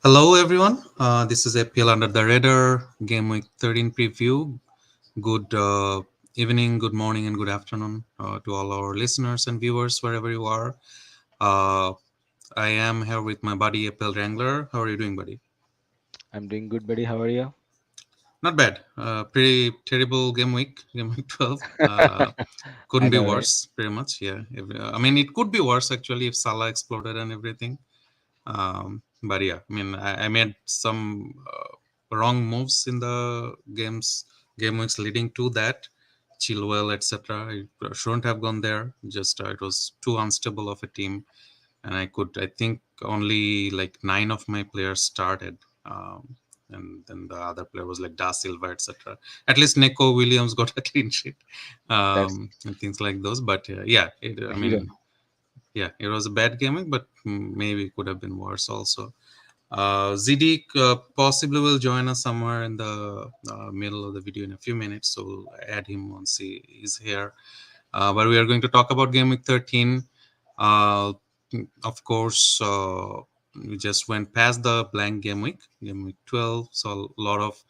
Hello, everyone. This is FPL Under the Radar Game Week 13 preview. Good evening, good morning, and good afternoon to all our listeners and viewers wherever you are. Uh, I am here with my buddy FPL Wrangler. How are you doing, buddy? I'm doing good, buddy. How are you? Not bad. Pretty terrible game week 12. Couldn't I be know, right? worse, pretty much. Yeah. I mean, it could be worse actually if Salah exploded and everything. But yeah, I mean, I made some wrong moves in the game weeks leading to that. Chilwell, etc. I shouldn't have gone there. Just it was too unstable of a team, and I think only like 9 of my players started. And then the other player was like Da Silva, etc. At least Neko Williams got a clean sheet, That's and things like those. But yeah, a I hero. mean, yeah, it was a bad gaming, but maybe it could have been worse also. ZD possibly will join us somewhere in the middle of the video in a few minutes, so we'll add him once he is here. But we are going to talk about Game Week 13. Uh, of course, we just went past the blank Game Week 12, so a lot of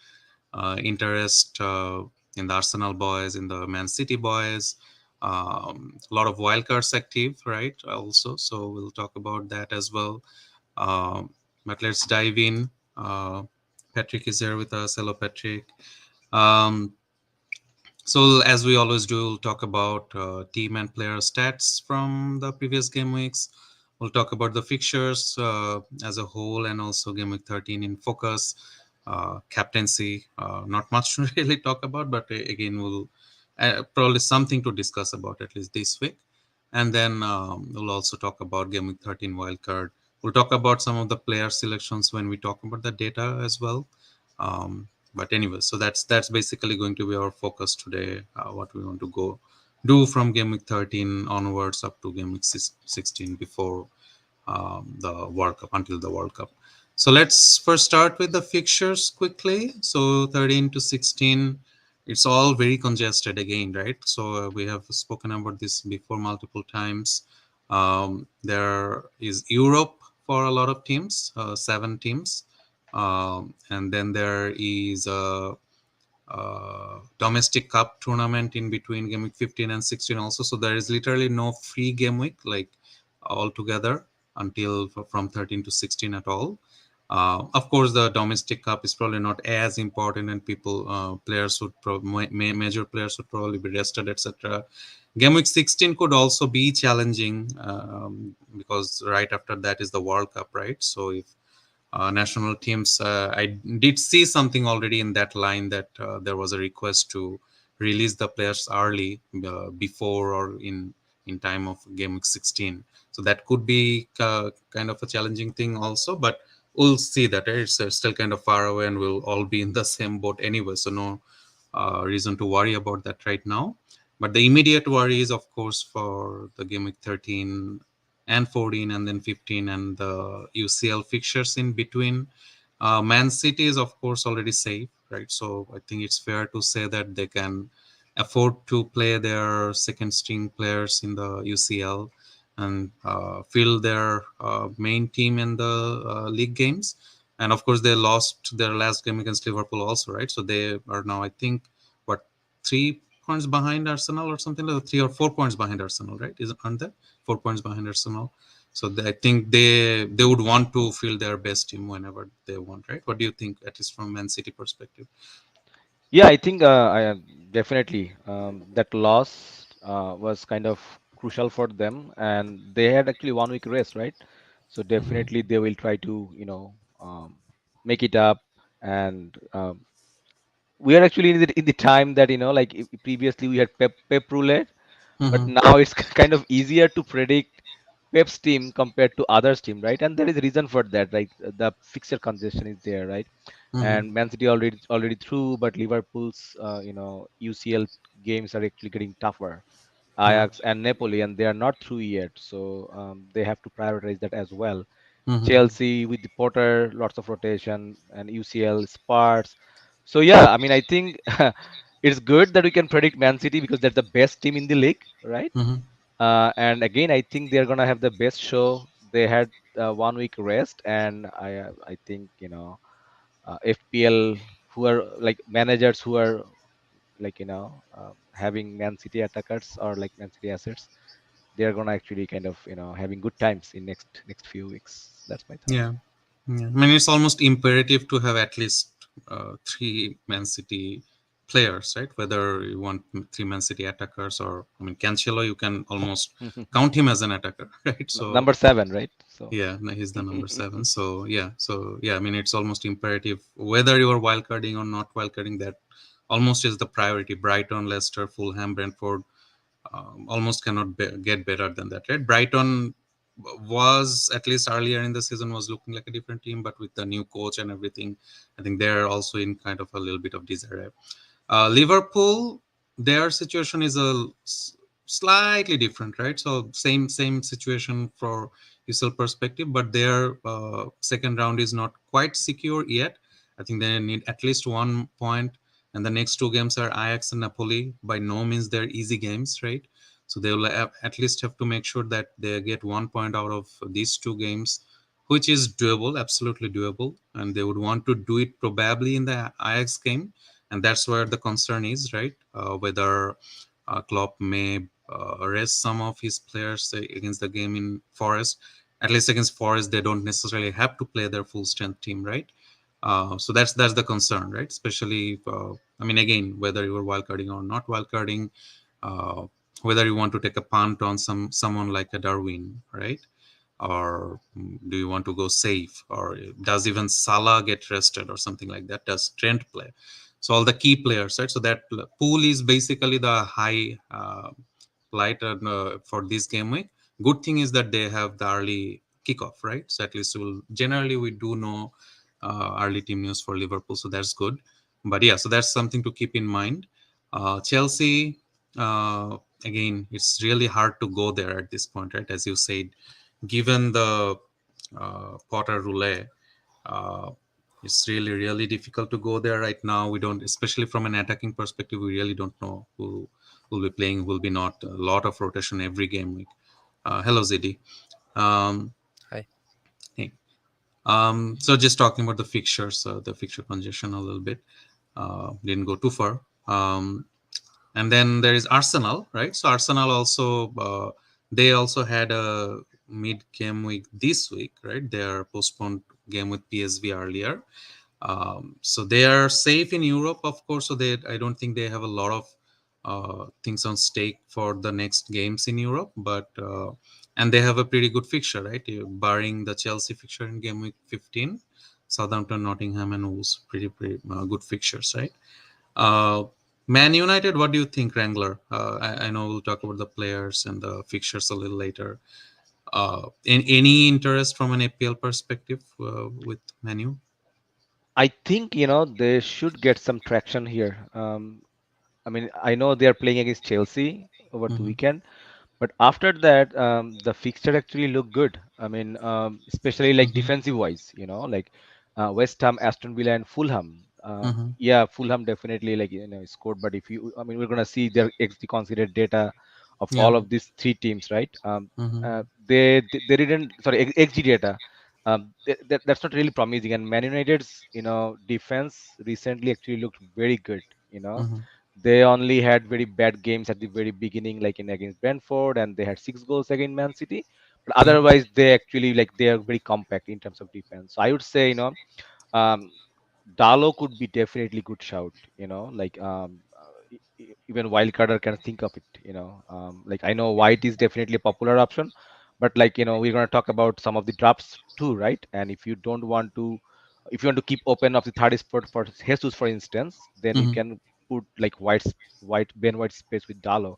interest in the Arsenal boys, in the Man City boys. A lot of wildcards active, right? Also, so we'll talk about that as well. But let's dive in. Patrick is here with us. Hello, Patrick. Um, so, as we always do, we'll talk about team and player stats from the previous game weeks. We'll talk about the fixtures as a whole and also game week 13 in focus, captaincy. Not much to really talk about, but again, we'll probably something to discuss about at least this week. And then we'll also talk about game week 13 wildcard. We'll talk about some of the player selections when we talk about the data as well. But anyway, so that's basically going to be our focus today. What we want to go do from game week 13 onwards up to game week 16 before the World Cup, until the World Cup. So let's first start with the fixtures quickly. So 13 to 16, it's all very congested again, right? So we have spoken about this before multiple times. There is Europe for a lot of teams, 7 teams. And then there is domestic cup tournament in between game week 15 and 16 also, so there is literally no free game week like altogether until from 13 to 16 at all. Of course the domestic cup is probably not as important, and people players would major players would probably be rested, etc. Game week 16 could also be challenging, because right after that is the World Cup, right? So if national teams. I did see something already in that line that there was a request to release the players early, before or in time of game week 16. So that could be kind of a challenging thing also, but we'll see that it's still kind of far away, and we'll all be in the same boat anyway. So no reason to worry about that right now. But the immediate worry is, of course, for the game week 13 and 14 and then 15 and the UCL fixtures in between. Man City is, of course, already safe, right? So I think it's fair to say that they can afford to play their second string players in the UCL and fill their main team in the league games. And of course, they lost their last game against Liverpool also, right? So they are now, I think, what, 3 points behind Arsenal or something, like 3 or 4 points behind Arsenal, right? Aren't they 4 points behind Arsenal? So I think they would want to field their best team whenever they want, right? What do you think, at least from Man City perspective? Yeah, I think definitely that loss was kind of crucial for them, and they had actually 1 week rest, right? So definitely they will try to, make it up. And we are actually in the time that, like previously we had Pep roulette, but Mm-hmm. now it's kind of easier to predict Pep's team compared to others' team, right? And there is a reason for that, right? The fixture congestion is there, right? Mm-hmm. And Man City already through, but Liverpool's UCL games are actually getting tougher. Ajax and Napoli, and they are not through yet, so they have to prioritize that as well. Mm-hmm. Chelsea with the Potter, lots of rotation, and UCL Spurs. So yeah, I mean, I think it's good that we can predict Man City because they're the best team in the league, right? Mm-hmm. And again, I think they're gonna have the best show they had 1 week rest, and I think FPL, who are like managers who are like having Man City attackers or like Man City assets, they are gonna actually kind of having good times in next few weeks. That's my thought. Yeah. Yeah. I mean, it's almost imperative to have at least three Man City players, right? Whether you want three Man City attackers or, I mean, Cancelo, you can almost count him as an attacker, right? So, Number seven, right? So yeah, no, he's the number seven. So yeah, I mean, it's almost imperative whether you are wildcarding or not wildcarding. That almost is the priority. Brighton, Leicester, Fulham, Brentford almost cannot get better than that, right? Brighton was, at least earlier in the season, was looking like a different team, but with the new coach and everything, I think they're also in kind of a little bit of disarray. Liverpool, their situation is slightly different, right? So same situation for USL perspective, but their second round is not quite secure yet. I think they need at least 1 point, and the next two games are Ajax and Napoli. By no means they're easy games, right? So they will at least have to make sure that they get 1 point out of these two games, which is doable, absolutely doable, and they would want to do it probably in the Ajax game, and that's where the concern is, right? Whether Klopp may rest some of his players against the game in Forest. At least against Forest, they don't necessarily have to play their full strength team, right? So that's the concern, right? Especially, I mean, again, whether you are wildcarding or not wildcarding, uh, whether you want to take a punt on someone like a Darwin, right? Or do you want to go safe? Or does even Salah get rested or something like that? Does Trent play? So all the key players, right? So that pool is basically the high light for this game week. Good thing is that they have the early kickoff, right? So at least generally we do know early team news for Liverpool, so that's good. But yeah, so that's something to keep in mind. Chelsea, again, it's really hard to go there at this point, right? As you said, given the Potter roulette, uh, it's really difficult to go there right now. We don't, especially from an attacking perspective, we really don't know who will be playing, who will be not. A lot of rotation every game week. Hello, ZD. Um, Hi. hey. So just talking about the fixture congestion a little bit. Didn't go too far. And then there is Arsenal, right? So Arsenal also they also had a mid game week this week, right? Their postponed game with PSV earlier. So they are safe in Europe, of course. So they, I don't think they have a lot of things on stake for the next games in Europe, but and they have a pretty good fixture, right? Barring the Chelsea fixture in game week 15, Southampton, Nottingham, and Wolves, pretty good fixtures, right? Uh, Man United, what do you think, Wrangler? I know we'll talk about the players and the fixtures a little later. In any interest from an APL perspective with Manu? I think they should get some traction here. I mean, I know they are playing against Chelsea over the Mm-hmm. weekend, but after that, the fixture actually looked good. I mean, especially like Mm-hmm. defensive wise, like West Ham, Aston Villa, and Fulham. Mm-hmm. Yeah, Fulham definitely like scored, but if you, I mean, we're gonna see their XG considered data of Yeah. all of these three teams, right? Mm-hmm. They didn't, sorry, XG data. That's not really promising. And Man United's defense recently actually looked very good. You know, Mm-hmm. they only had very bad games at the very beginning, like in against Brentford, and they had 6 goals against Man City. But Yeah. otherwise, they actually like they are very compact in terms of defense. So I would say, um, Dalo could be definitely good shout. Like even wildcarder can think of it. Like I know White is definitely a popular option, but like we're gonna talk about some of the drafts too, right? And if you don't want to, if you want to keep open of the third spot for Jesus, for instance, then you Mm-hmm. can put like White Ben White space with Dalo.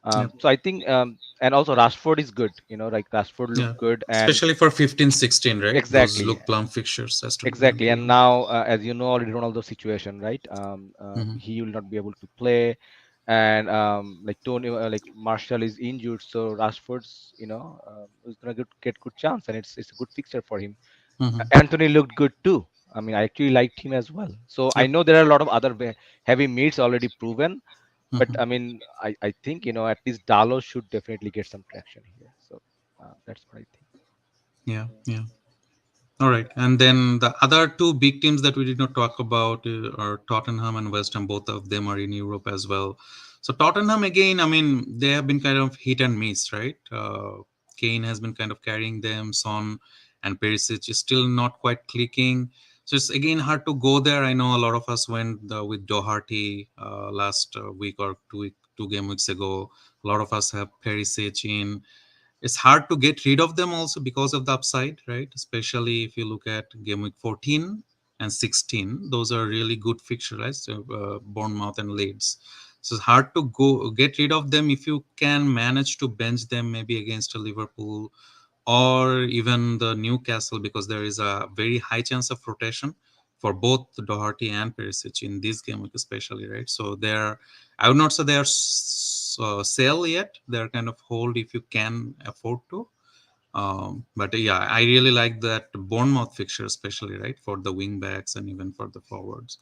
Yeah. So I think, and also Rashford is good. Like Rashford Yeah. looked good, and Especially for 15, 16, right? Those exactly. look plum fixtures. Aston Villa and Exactly, and Fulham. now as you know already Ronaldo's situation, right? Mm-hmm. He will not be able to play, and like Tony, like Marshall is injured, so Rashford's, is gonna get good chance, and it's a good fixture for him. Mm-hmm. Anthony looked good too. I mean, I actually liked him as well. So I Yep. know there are a lot of other heavy meats already proven, but Mm-hmm. I mean, I think at least Dalo should definitely get some traction here. So that's what I think. Yeah, yeah. All right, and then the other two big teams that we did not talk about are Tottenham and West Ham. Both of them are in Europe as well. So Tottenham again, I mean, they have been kind of hit and miss, right? Kane has been kind of carrying them. Son and Perisic is still not quite clicking. So it's again hard to go there. I know a lot of us went with Doherty last week or 2 game weeks ago. A lot of us have Perisic in. It's hard to get rid of them also because of the upside, right? Especially if you look at game week 14 and 16, those are really good fixtures, right? So, Bournemouth and Leeds. So it's hard to go get rid of them if you can manage to bench them maybe against a Liverpool or even the Newcastle, because there is a very high chance of rotation for both Doherty and Perisic in this game, especially, right? So they're, I would not say they're sell yet. They're kind of hold if you can afford to. But yeah, I really like that Bournemouth fixture, especially, right, for the wing backs and even for the forwards.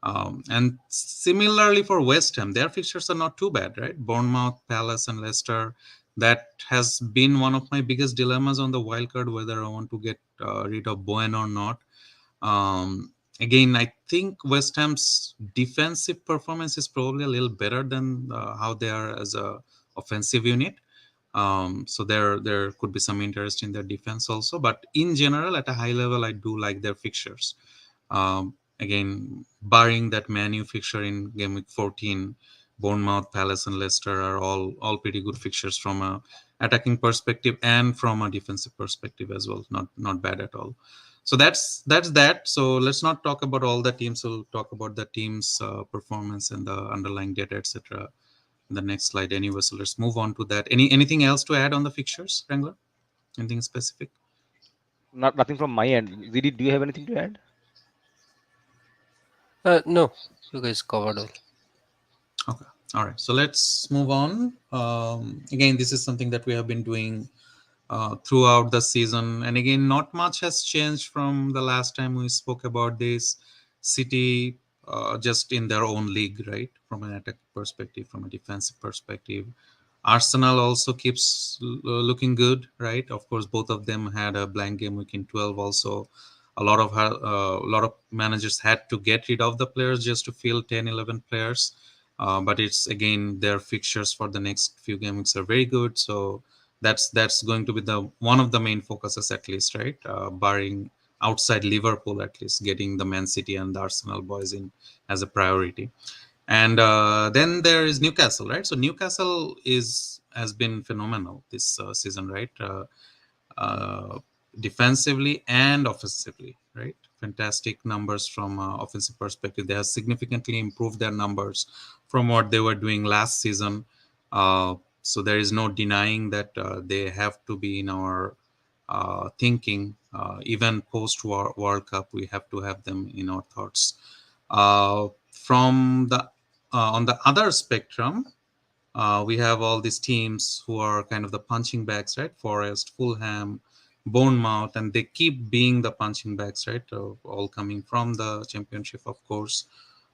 And similarly for West Ham, their fixtures are not too bad, right? Bournemouth, Palace, and Leicester. That has been one of my biggest dilemmas on the wild card, whether I want to get rid of Bowen or not. Again, I think West Ham's defensive performance is probably a little better than how they are as a offensive unit. So there could be some interest in their defense also. But in general, at a high level, I do like their fixtures. Again, barring that Manu fixture in game week 14, Bournemouth, Palace, and Leicester are all pretty good fixtures from a attacking perspective and from a defensive perspective as well. Not bad at all. So that's that. So let's not talk about all the teams. We'll talk about the team's performance and the underlying data, etc. In the next slide, anyway. So let's move on to that. Anything else to add on the fixtures, Wrangler? Anything specific? Nothing from my end. ZD, do you have anything to add? No, you guys covered all. Okay. All right. So let's move on. Again, this is something that we have been doing throughout the season. And again, not much has changed from the last time we spoke about this. City just in their own league, right? From an attack perspective, from a defensive perspective. Arsenal also keeps looking good, right? Of course, both of them had a blank game week in 12. Also, a lot of managers had to get rid of the players just to fill 10, 11 players. But it's again their fixtures for the next few game weeks are very good. So that's going to be the one of the main focuses at least, right? Barring outside Liverpool, at least getting the Man City and the Arsenal boys in as a priority. And then there is Newcastle, right? So Newcastle is has been phenomenal this season, right? Uh, Defensively and offensively, right? Fantastic numbers from offensive perspective. They have significantly improved their numbers from what they were doing last season. So there is no denying that they have to be in our thinking. Even post World Cup, we have to have them in our thoughts. From the On the other spectrum, we have all these teams who are kind of the punching bags, right? Forest, Fulham, Bournemouth, and they keep being the punching bags, right? All coming from the championship, of course.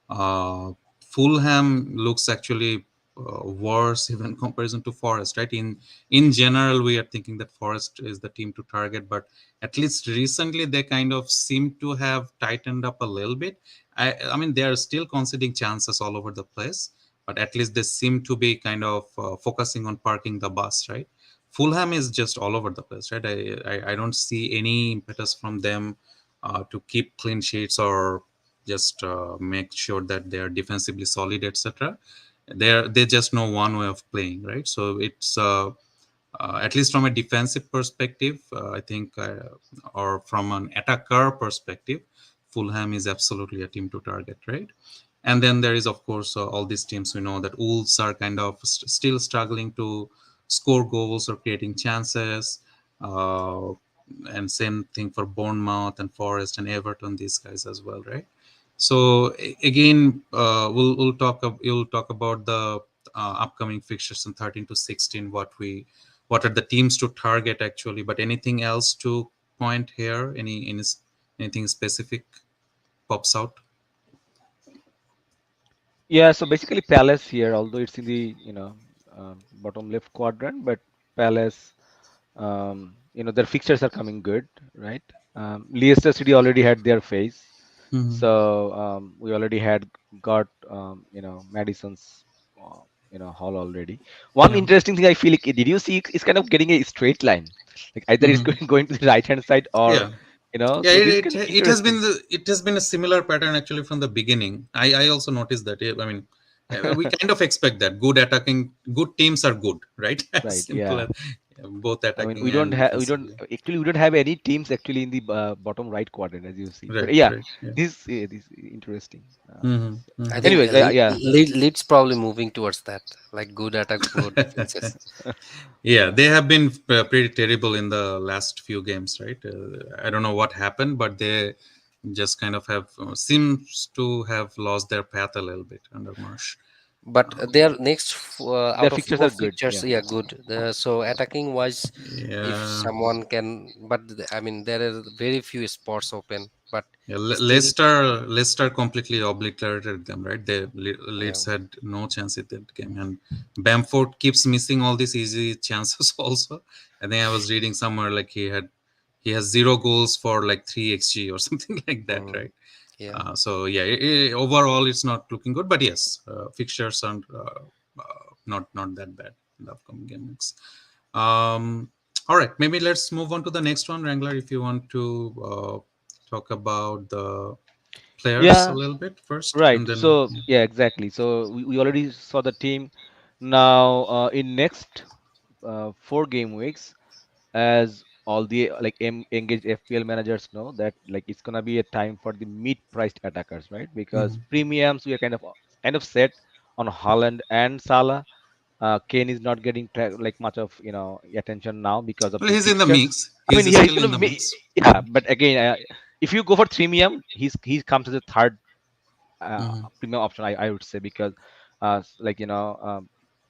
Uh, Fulham looks actually worse even comparison to Forest, right? In general, we are thinking that Forest is the team to target, but at least recently they kind of seem to have tightened up a little bit. I mean, they are still conceding chances all over the place, but at least they seem to be kind of focusing on parking the bus, right? Fulham is just all over the place, right? I don't see any impetus from them to keep clean sheets or just make sure that they are defensively solid, etc. They just know one way of playing, right? So it's at least from a defensive perspective, I think, or from an attacker perspective, Fulham is absolutely a team to target, right? And then there is, of course, all these teams. We know that Wolves are kind of still struggling to score goals or creating chances. Uh, and same thing for Bournemouth and Forest and Everton, these guys as well, right? So again, you'll talk about the upcoming fixtures in 13 to 16. What are the teams to target actually? But anything else to point here? Anything specific pops out? Yeah, so basically Palace here, although it's in the bottom left quadrant, but Palace Their fixtures are coming good, right? Leicester City already had their phase, Mhm. so we already had got Madison's Hall already. One Yeah. interesting thing I feel like, did you see it's kind of getting a straight line, like either it's Mhm. going to the right hand side or Yeah. Yeah, so this is kind of it has been interesting. it has been a similar pattern actually from the beginning. I also noticed that. I mean, we kind of expect that good attacking, good teams are good, right? As Right, simple yeah. as both I mean, attacking we don't and have we don't defensively. actually we don't have any teams actually in the bottom right quadrant as you see. But Right, yeah, right. Yeah. this is interesting. Hmm. I Hmm. think Anyways, yeah, Leeds probably moving towards that, like good attacks, good defenses. Yeah, they have been pretty terrible in the last few games, right? I don't know what happened, but they just kind of have seems to have lost their path a little bit under Marsh. But Um, their next their out of fixtures four are good. fixtures, Yeah, yeah, good. So attacking wise, if yeah, someone can, but I mean there are very few spots open, but yeah. still, Leicester completely obliterated them, right? yeah. Leeds had no chance at that game, and Bamford keeps missing all these easy chances. Also, I think I was reading somewhere like he has zero goals for like 3 xg or something like that, Mm, right? yeah. So yeah, overall it's not looking good, but yes, fixtures are not that bad in the upcoming game weeks. All right, maybe let's move on to the next one, Wrangler. If you want to talk about the players a yeah, little bit first, right. and then So yeah, exactly. So we already saw the team. Now in next 4 game weeks, as all the like engaged FPL managers know that like it's gonna be a time for the mid-priced attackers, right? Because Mhm. premiums we are kind of set on Holland and Salah. Kane is not getting like much of attention now because of Well, the he's in the fixtures. mix. I mean, He's yeah, he's still in gonna the mix. yeah, but again, if you go for premium, he comes as a third Hmm. premium option, I would say, because like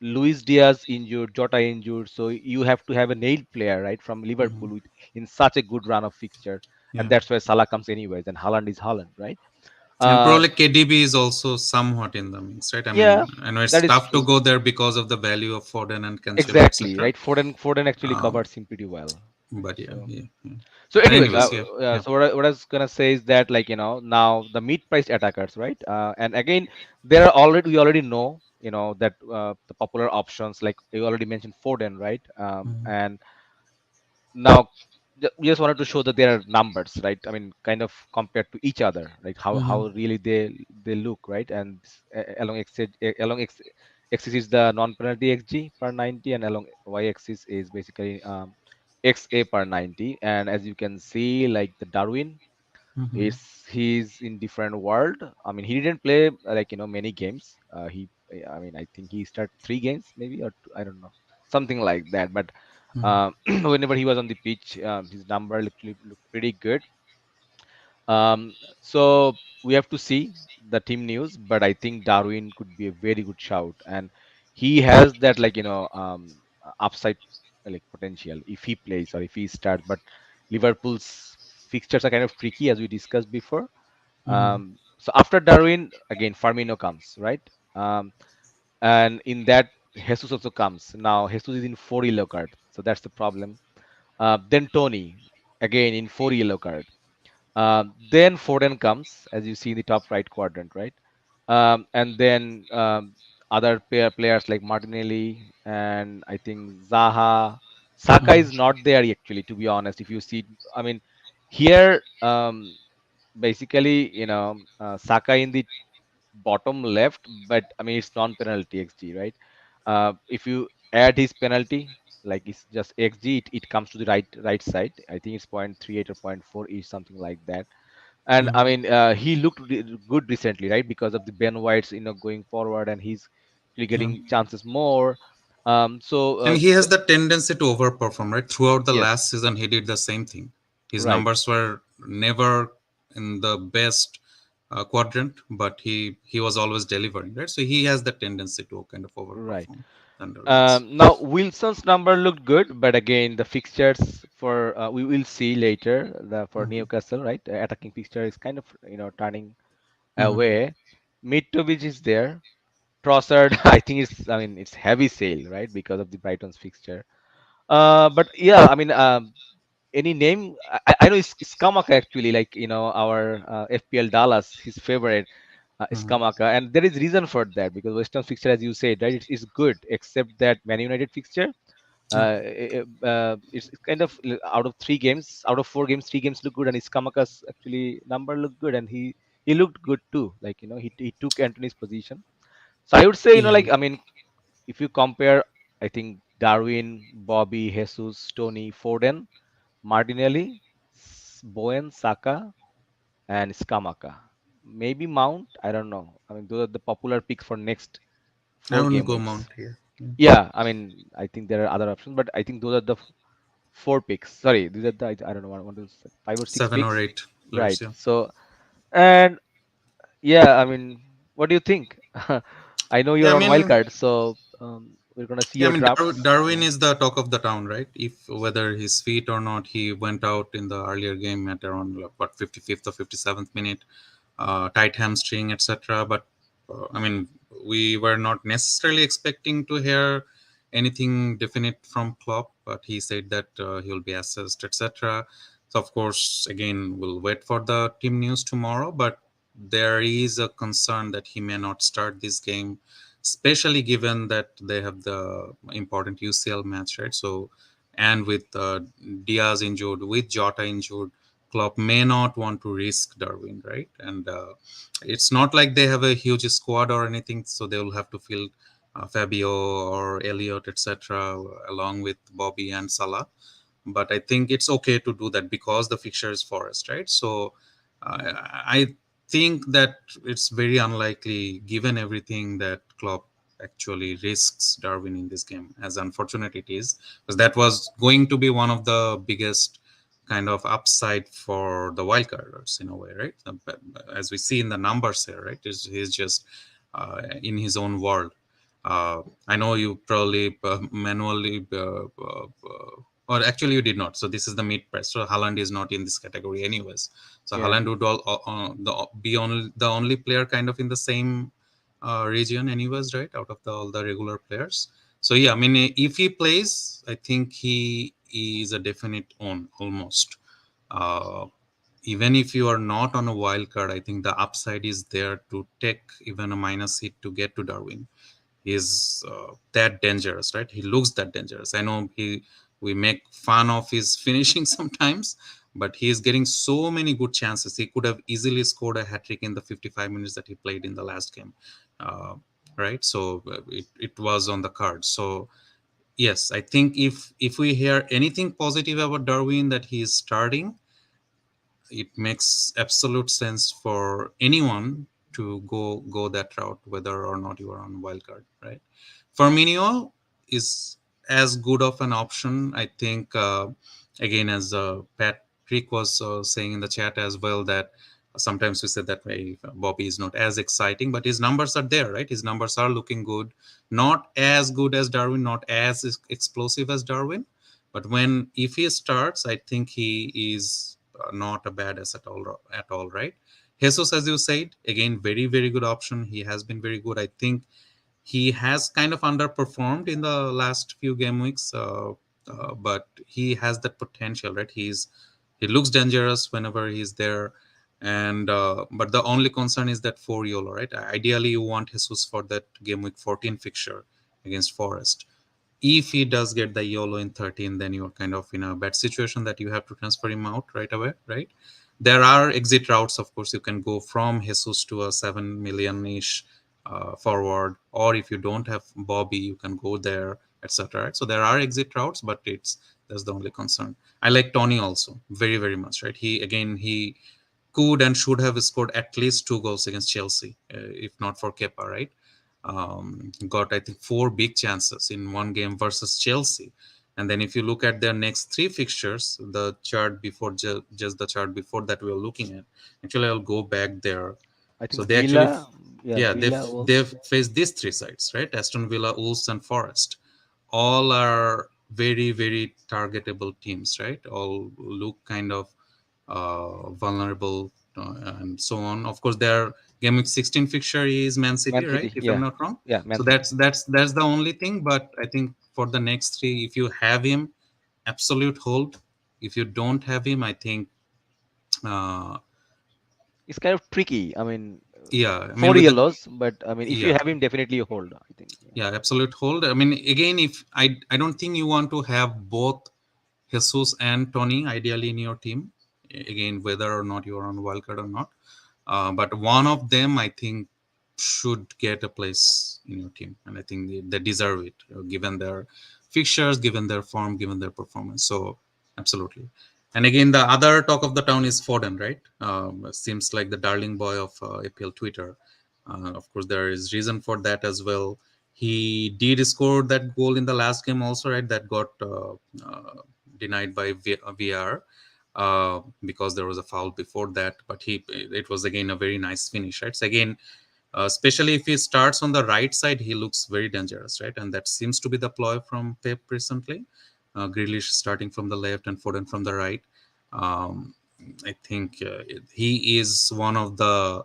Luis Diaz injured, Jota injured, so you have to have a nailed player, right, from Hmm. Liverpool with in such a good run of fixture, and Yeah, that's why Salah comes anyways, and Haaland is Haaland, right? and Uh, probably KDB is also somewhat in the mix, right? I yeah, mean, I know it's that is tough to true. go there because of the value of Foden and Cancelo, Exactly, etc. right. Foden actually Um, covers him pretty well, right? but yeah, yeah, yeah. So But anyways, anyways, yeah, yeah. so what I was gonna say is that like now the mid-priced attackers, right? And again, there are already we already know that the popular options like you already mentioned Foden, right? Mhm. And now we just wanted to show that there are numbers, right? I mean, kind of compared to each other, like how Mhm. really they look, right? And along axis is the non-penalty xg per 90, and along y-axis is basically xa per 90. And as you can see, like the Darwin Mhm. is he's in different world. I mean, he didn't play like many games. I mean, I think he started 3 games maybe or two, I don't know, something like that. But Mhm. whenever he was on the pitch, his number literally looked pretty good. So we have to see the team news, but I think Darwin could be a very good shout, and he has that like upside like potential if he plays or if he starts. But Liverpool's fixtures are kind of tricky as we discussed before. Mhm. So after Darwin, again Firmino comes, right? Um, and in that Jesus also comes. Now Jesus is in 4 yellow card, so that's the problem. Then Tony again in 4 yellow card. Then Foden comes, as you see in the top right quadrant, right? And then other players like Martinelli and I think Zaha. Saka Mhm. is not there actually, to be honest. If you see, I mean, here basically Saka in the bottom left, but I mean it's non-penalty xg, right? If you add his penalty, like it's just xg, it comes to the right side. I think it's 0.38 or zero point 0.4 is something like that. And I Mhm. mean he looked good recently, right? Because of the Ben White's going forward, and he's really Yeah. getting chances more. So And he has the tendency to overperform, right? Throughout the last yes, season, he did the same thing. His right. numbers were never in the best quadrant, but he was always delivering, right? So he has the tendency to kind of Right. overperform than the rest. Now Wilson's number looked good, but again the fixtures for we will see later for Mhm. Newcastle, right? The attacking fixture is kind of turning Mhm. away. Mitrovic is there. Trossard, I think it's I mean it's heavy sale, right? Because of the Brighton's fixture. But yeah, I mean, any name? I know it's Skamaka actually, like our FPL Dallas, his favorite Mhm. Skamaka, and there is reason for that because Western fixture, as you said, right, it's good, except that Man United fixture. Yeah, It's kind of out of 3 games, out of 4 games, 3 games look good, and Skamaka's actually number looked good, and he looked good too. Like he took Anthony's position. So I would say, yeah. like, I mean, if you compare, I think Darwin, Bobby, Jesus, Tony, Foden, Martinelli, Bowen, Saka, and Skamaka. Maybe Mount. I don't know. I mean, those are the popular picks for next I four wouldn't game go weeks. Mount here. Yeah. Yeah, I mean, I think there are other options, but I think those are the four picks. Sorry, these are the I don't know what to say, 5 or 6 7 or picks. 8 players. Right. Yeah. So and yeah, I mean, what do you think? I know Yeah, I you're on mean, wildcard, so we're gonna see yeah, I your mean, drafts. Darwin is the talk of the town, right? If whether he's fit or not, he went out in the earlier game at around like, what 55th or 57th minute, tight hamstring, etc. But I mean, we were not necessarily expecting to hear anything definite from Klopp, but he said that he will be assessed, etc. So of course, again, we'll wait for the team news tomorrow. But there is a concern that he may not start this game, especially given that they have the important UCL match, right? So, and with Diaz injured, with Jota injured, Klopp may not want to risk Darwin, right? And it's not like they have a huge squad or anything, so they will have to field Fabio or Elliot, etc., along with Bobby and Salah. But I think it's okay to do that because the fixture is Forest, right? So I think that it's very unlikely, given everything, that Klopp actually risks Darwin in this game. As unfortunate it is, because that was going to be one of the biggest kind of upside for the wildcarders in a way, right? But as we see in the numbers here, right, he's just in his own world. I know you probably manually, or actually you did not. So this is the mid price. So Haaland is not in this category, anyways. So Yeah, Haaland would be only the only player kind of in the same region, anyways, right? Out of all the regular players. So yeah, I mean, if he plays, I think he is a definite on almost. Uh, Even if you are not on a wild card, I think the upside is there to take even a minus hit to get to Darwin. Is that dangerous, right? He looks that dangerous. I know we make fun of his finishing sometimes, but he is getting so many good chances. He could have easily scored a hat trick in the 55 minutes that he played in the last game, uh, right? So it was on the card. So yes, I think if we hear anything positive about Darwin that he is starting, it makes absolute sense for anyone to go that route, whether or not you are on wildcard, right? Firmino is as good of an option, I think. Again, as Patrick was saying in the chat as well, that sometimes we said that way Bobby is not as exciting, but his numbers are there, right? His numbers are looking good, not as good as Darwin, not as explosive as Darwin, but when if he starts, I think he is not a bad asset at all, right? Jesus, as you said, again, very very good option. He has been very good. I think he has kind of underperformed in the last few game weeks, but he has that potential, right? He looks dangerous whenever he's there, and but the only concern is that for YOLO, right? Ideally, you want Jesus for that game week 14 fixture against Forest. If he does get the YOLO in 13, then you're kind of in a bad situation that you have to transfer him out right away, right? There are exit routes, of course. You can go from Jesus to a 7 million ish forward, or if you don't have Bobby, you can go there, etc. Right? So there are exit routes, but it's that's the only concern. I like Tony also very very much, right? He could and should have scored at least 2 goals against Chelsea, if not for Kepa, right? Got I think 4 big chances in one game versus Chelsea. And then if you look at their next 3 fixtures, the chart before just the chart before that we are looking at, actually I'll go back there. I So think they actually, Villa. Yeah, yeah, Villa they've was. faced these 3 sides, right? Aston Villa, Wolves, and Forest. All are very very targetable teams, right? All look kind of vulnerable, and so on. Of course, their game week 16 fixture is Man City, Man right? City. If I'm Yeah, not wrong. yeah, Man So City. that's the only thing. But I think for the next 3, if you have him, absolute hold. If you don't have him, I think, uh, It's kind of tricky. I mean, yeah, I mean four with the yellows, but I mean, if you yeah, have him, definitely you hold. I think. Yeah. yeah, absolute hold. I mean, again, if I don't think you want to have both Jesus and Tony ideally in your team. Again, whether or not you are on wildcard or not, but one of them I think should get a place in your team, and I think they deserve it, given their fixtures, given their form, given their performance. So absolutely. And again, the other talk of the town is Foden, right? Seems like the darling boy of APL Twitter. Of course, there is reason for that as well. He did score that goal in the last game also, right? That got denied by VR because there was a foul before that. But it was again a very nice finish, right? So again, especially if he starts on the right side, he looks very dangerous, right? And that seems to be the ploy from Pep recently. Grealish starting from the left and Foden from the right. Um, I think he is one of the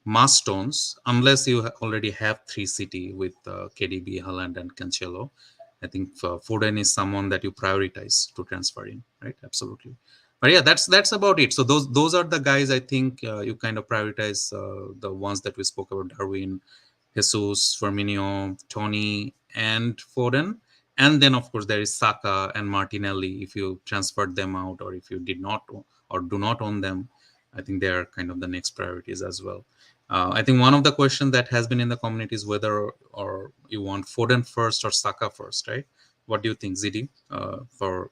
milestones, unless you already have 3 City with KDB, Haaland, and Cancelo. I think Foden is someone that you prioritize to transfer in, right? Absolutely. But yeah, that's about it. So those are the guys I think you kind of prioritize, the ones that we spoke about: Darwin, Jesus, Firmino, Tony, and Foden. And then of course there is Saka and Martinelli. If you transferred them out, or if you did not or do not own them, I think they are kind of the next priorities as well. I think one of the questions that has been in the community is whether or you want Foden first or Saka first, right? What do you think, Zidi? For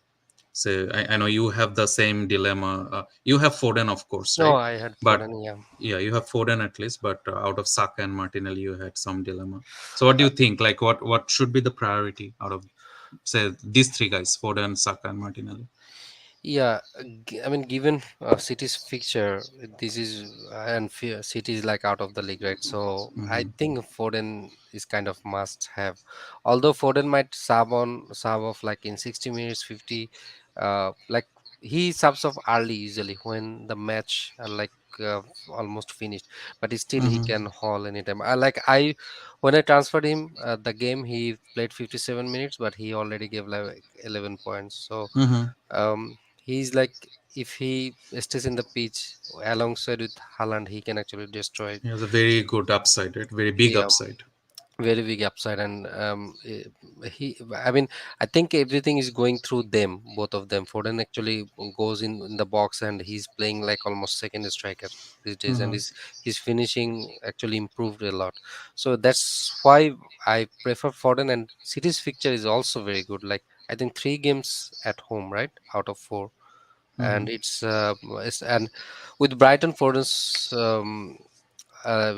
say, I know you have the same dilemma. You have Foden, of course, No, right? I had But Foden. Yeah. yeah, you have Foden at least. But out of Saka and Martinelli, you had some dilemma. So what do you think? Like, what should be the priority out of say these three guys: Foden, Saka, and Martinelli? Yeah, I mean, given City's fixture, this is City is like out of the league, right? So I Hmm. think Foden is kind of must have. Although Foden might sub off like in 60 minutes, 50, like he subs off early usually when the match are like almost finished, but still he Hmm. can haul anytime. I when I transferred him, the game he played 57 minutes, but he already gave like 11 points. So Hmm. he's like if he stays in the pitch alongside with Haaland, he can actually destroy He has a very good upside, right? Very big yeah, upside. very big upside. And he I mean, I think everything is going through them, both of them. Foden actually goes in the box and he's playing like almost second striker these days, and Hmm. his finishing actually improved a lot. So that's why I prefer Foden. And City's fixture is also very good, like I think 3 games at home, right, out of 4. Hmm. And and with Brighton, Foden's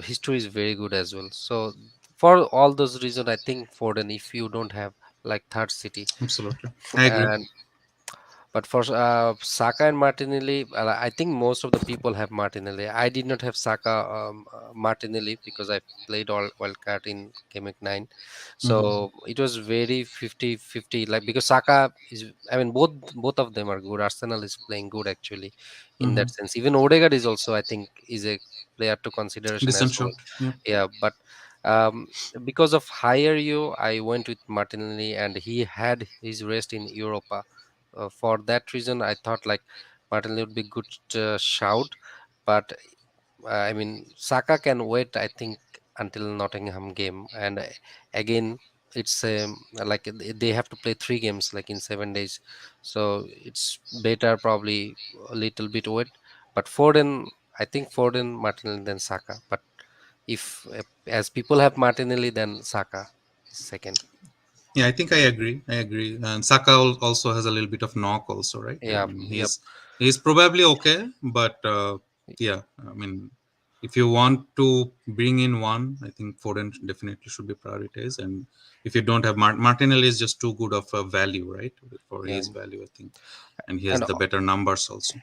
history is very good as well. So for all those reasons, I think Foden, if you don't have like third City, Absolutely, I agree. and but for Saka and Martinelli, I think most of the people have Martinelli. I did not have Saka, Martinelli, because I played all wildcard in Game Week 9. Hmm. So it was very 50-50. Like, because Saka is, I mean, both of them are good. Arsenal is playing good actually in Hmm. that sense. Even Odegaard is also, I think, is a player to consideration as Decent well. shot. Yeah. Yeah, but um, because of higher you, I went with Martinelli, and he had his rest in Europa. For that reason, I thought like Martinelli would be good shout, but I mean Saka can wait. I think until Nottingham game, and again it's like they have to play 3 games like in 7 days, so it's better probably a little bit wait. But Foden, I think Foden, Martinelli, then Saka. But if as people have Martinelli, then Saka is second. Yeah, I think I agree. I agree. And Saka also has a little bit of knock, also, right? I Yeah, mean, yep. he's probably okay, but yeah, I mean, if you want to bring in one, I think Foden definitely should be prioritized. And if you don't have Martinelli, is just too good of a value, right? For Yeah, his value, I think, and he has and the better numbers also.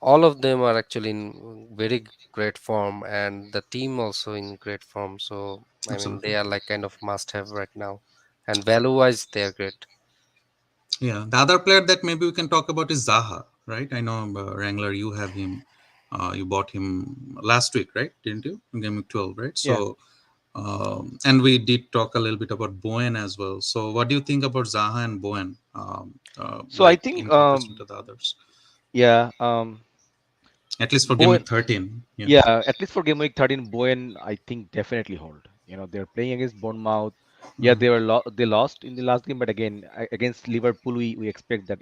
all of them are actually in very great form, and the team also in great form. So I mean, Absolutely. they are like kind of must have right now, and value wise they are great. Yeah, the other player that maybe we can talk about is Zaha, right? I know, Wrangler, you have him. You bought him last week, right? Didn't you? In Game Week 12, right? Yeah. So And we did talk a little bit about Bowen as well. So, what do you think about Zaha and Bowen, So I like think in comparison to the others? yeah, At least for Game Bowen. Week 13. Yeah. Yeah, at least for game week 13, Bowen, I think definitely hold. They're playing against Bournemouth. Yeah, Hmm. they lost in the last game, but again, against Liverpool, we expect that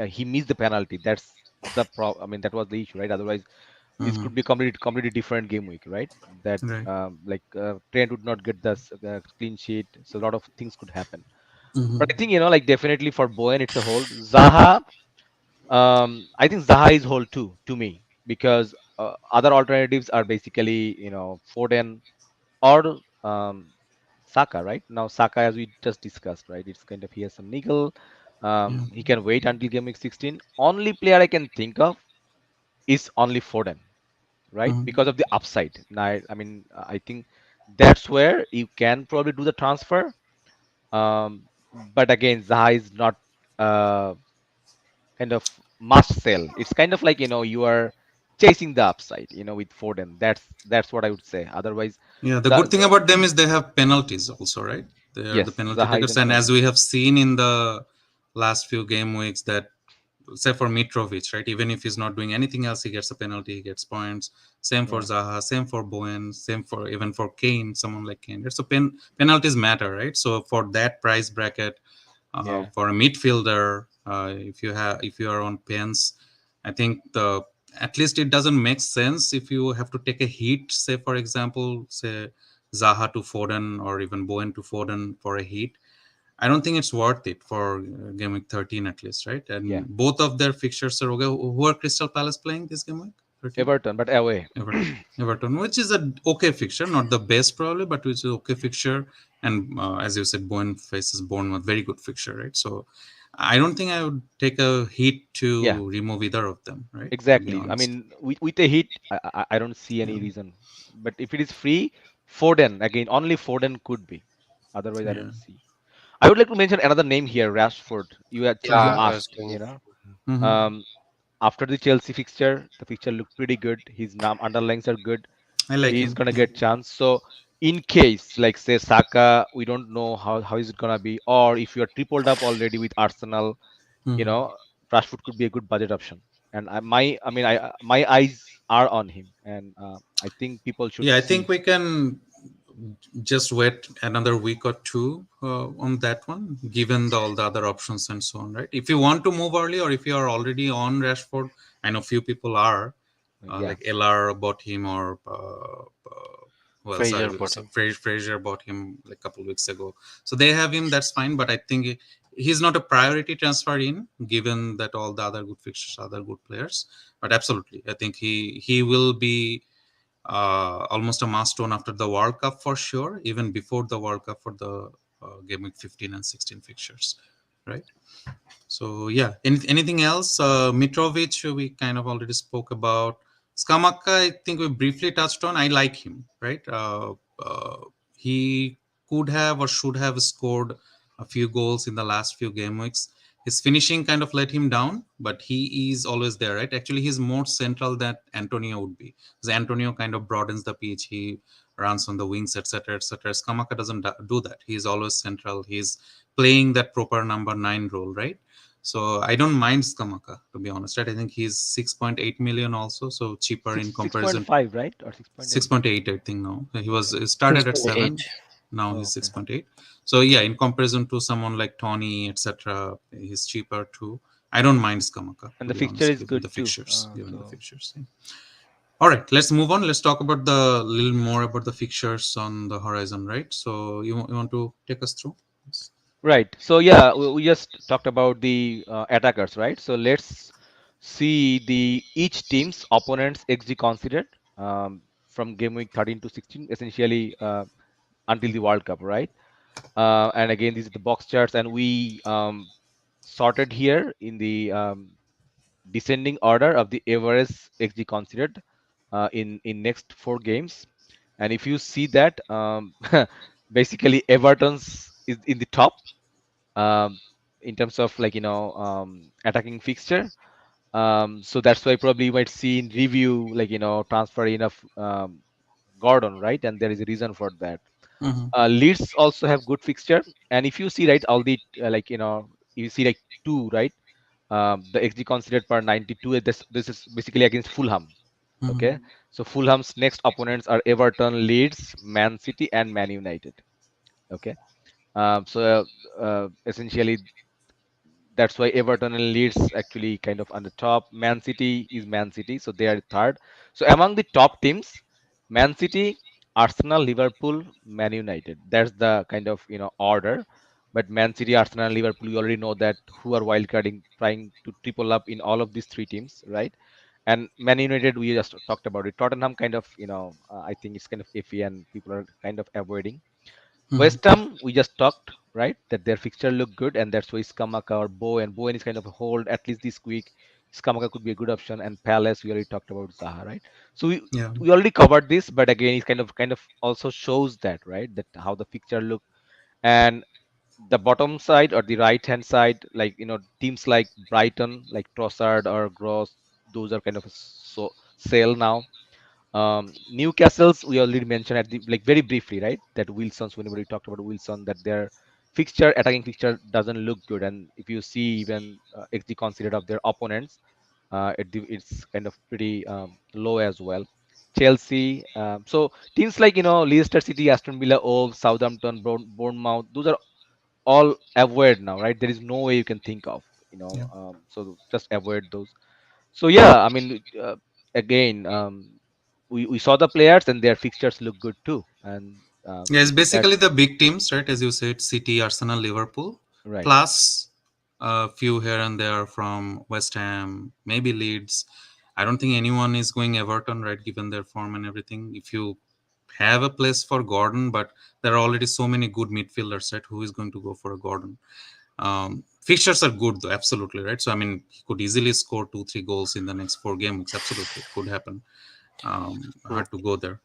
he missed the penalty. That's the I mean, that was the issue, right? Otherwise, this Hmm. could be completely different game week, right? That Right. like Trent would not get the clean sheet, so a lot of things could happen. But I Hmm. think like definitely for Bowen, it's a hold. Zaha, I think Zaha is whole too to me because other alternatives are basically Foden or Saka, right? Now Saka, as we just discussed, right? It's kind of he has some nickel. Yeah. He can wait until game week 16. Only player I can think of is only Foden, right? Hmm. Because of the upside. Now, I mean, I think that's where you can probably do the transfer. But again, Zaha is not. Kind of must sell. It's kind of like you are chasing the upside, with Foden. That's what I would say. Otherwise, Yeah, the good thing the about them is they have penalties also, right? They are the yes, penalty Zaha is takers, in and as penalty. we have seen in the last few game weeks, that say for Mitrovic, right? Even if he's not doing anything else, he gets a penalty, he gets points. Same for Yeah, Zaha, same for Bowen, same for even for Kane, someone like Kane. So penalties matter, right? So for that price bracket, yeah, for a midfielder, if you are on pens, I think the at least it doesn't make sense if you have to take a hit. Say for example, say Zaha to Foden or even Bowen to Foden for a hit. I don't think it's worth it for game week 13 at least, right? yeah. And both of their fixtures are okay. Who are Crystal Palace playing this game week 13? Everton, but away. Everton, which is a okay fixture, not the best probably, but which is okay fixture. And as you said, Bourne faces Bournemouth, very good fixture, right? So I don't think I would take a hit Yeah, to remove either of them, right? To be exactly. I honest, mean, with a hit, I don't see yeah, any reason. But if it is free, Foden again, only Foden could be. Otherwise, I yeah. don't see. I would like to mention another name here, Rashford. You Yeah, Mm-hmm. I was asked, going. Mm-hmm. Um, after the Chelsea fixture, the fixture looked pretty good. His underlines are good. I like He's him. gonna Yeah. get chance. So in case, like say Saka, we don't know how is it gonna be, or if you are tripled up already with Arsenal, you Mm-hmm. know, Rashford could be a good budget option. And I mean, my eyes are on him, and I think people should Yeah, I think see. we can just wait another week or two on that one, given all the other options and so on, right? If you want to move early, or if you are already on Rashford, I know few people are, Yeah, like LR bought him, or well, sorry, Fraser bottom. Fraser bought him like a couple weeks ago. So they have him. That's fine, but I think he's not a priority transfer in, given that all the other good fixtures, other good players. But absolutely, I think he will be almost a milestone after the World Cup for sure, even before the World Cup for the game week 15 and 16 fixtures, right? So yeah, anything else? Mitrovic, we kind of already spoke about. Skamaka, I think we briefly touched on. I like him, right? He could have or should have scored a few goals in the last few game weeks. His finishing kind of let him down, but he is always there, right? Actually, he's more central than Antonio would be, because Antonio kind of broadens the pitch. He runs on the wings, etc., etc. Skamaka doesn't do that. He's always central. He's playing that proper number nine role, right? So I don't mind Skamaka, to be honest. Right? I think he's 6.8 million also, so cheaper in six point comparison. five, right, or 6.8? 6.8, I think now. He started at 6.8. 7, now Oh, he's okay. 6.8. So yeah, in comparison to someone like Tony, etc., he's cheaper too. I don't mind Skamaka, And to the be fixture honest, is given good the too. fixtures. Given the So fixtures. Yeah. All right, let's move on. Let's talk about the little more about the fixtures on the horizon, right? So you want to take us through? Yes. right. So yeah, we just talked about the attackers, right? So let's see the each team's opponent's XG considered from game week 13 to 16, essentially until the World Cup, right? And again, these are the box charts, and we sorted here in the descending order of the average XG considered in next four games. And if you see that, basically Everton's is in the top um, in terms of like attacking fixture. So that's why probably you might see in review like transfer enough Gordon, right? And there is a reason for that. Mm-hmm. Leeds also have good fixture, and if you see right, all the like you see like two right, the xg considered per 92. This is basically against Fulham. Mm-hmm. Okay, so Fulham's next opponents are Everton, Leeds, Man City, and Man United. Okay, essentially that's why Everton and Leeds actually kind of on the top. Man City is Man City, so they are third. So among the top teams, Man City, Arsenal, Liverpool, Man United. That's the kind of order. But Man City, Arsenal, Liverpool, you already know that who are wildcarding, trying to triple up in all of these three teams, right? And Man United, we just talked about it. Tottenham kind of, I think it's kind of iffy, and people are kind of avoiding. Mm-hmm. West Ham, we just talked, right? That their fixture look good, and that's why Skamaka or Bowen is kind of a hold at least this week. Skamaka could be a good option, and Palace, we already talked about Zaha, right? So Yeah. we already covered this, but again, it kind of also shows that, right? That how the fixture look, and the bottom side or the right hand side, like teams like Brighton, like Trossard or Gross, those are kind of a sale now. Newcastle's we already mentioned at the like very briefly, right? That Wilson's whenever we talked about Wilson, that their attacking fixture doesn't look good, and if you see even XG considered of their opponents, it's kind of pretty low as well. Chelsea, so teams like Leicester City, Aston Villa, Wolves, Southampton, Bournemouth, those are all avoid now, right? There is no way you can think of, Yeah. so just avoid those. So yeah, I mean, again, we saw the players and their fixtures look good too, and Yeah, it's basically that's the big teams, right? As you said, City, Arsenal, Liverpool, right. plus a few here and there from West Ham, maybe Leeds. I don't think anyone is going Everton, right? Given their form and everything. If you have a place for Gordon, but there are already so many good midfielders, right? Who is going to go for a Gordon? Fixtures are good, though, absolutely, right? So, I mean, he could easily score 2, 3 goals in the next 4 games. Absolutely, it could happen. Mm. Hard to go there.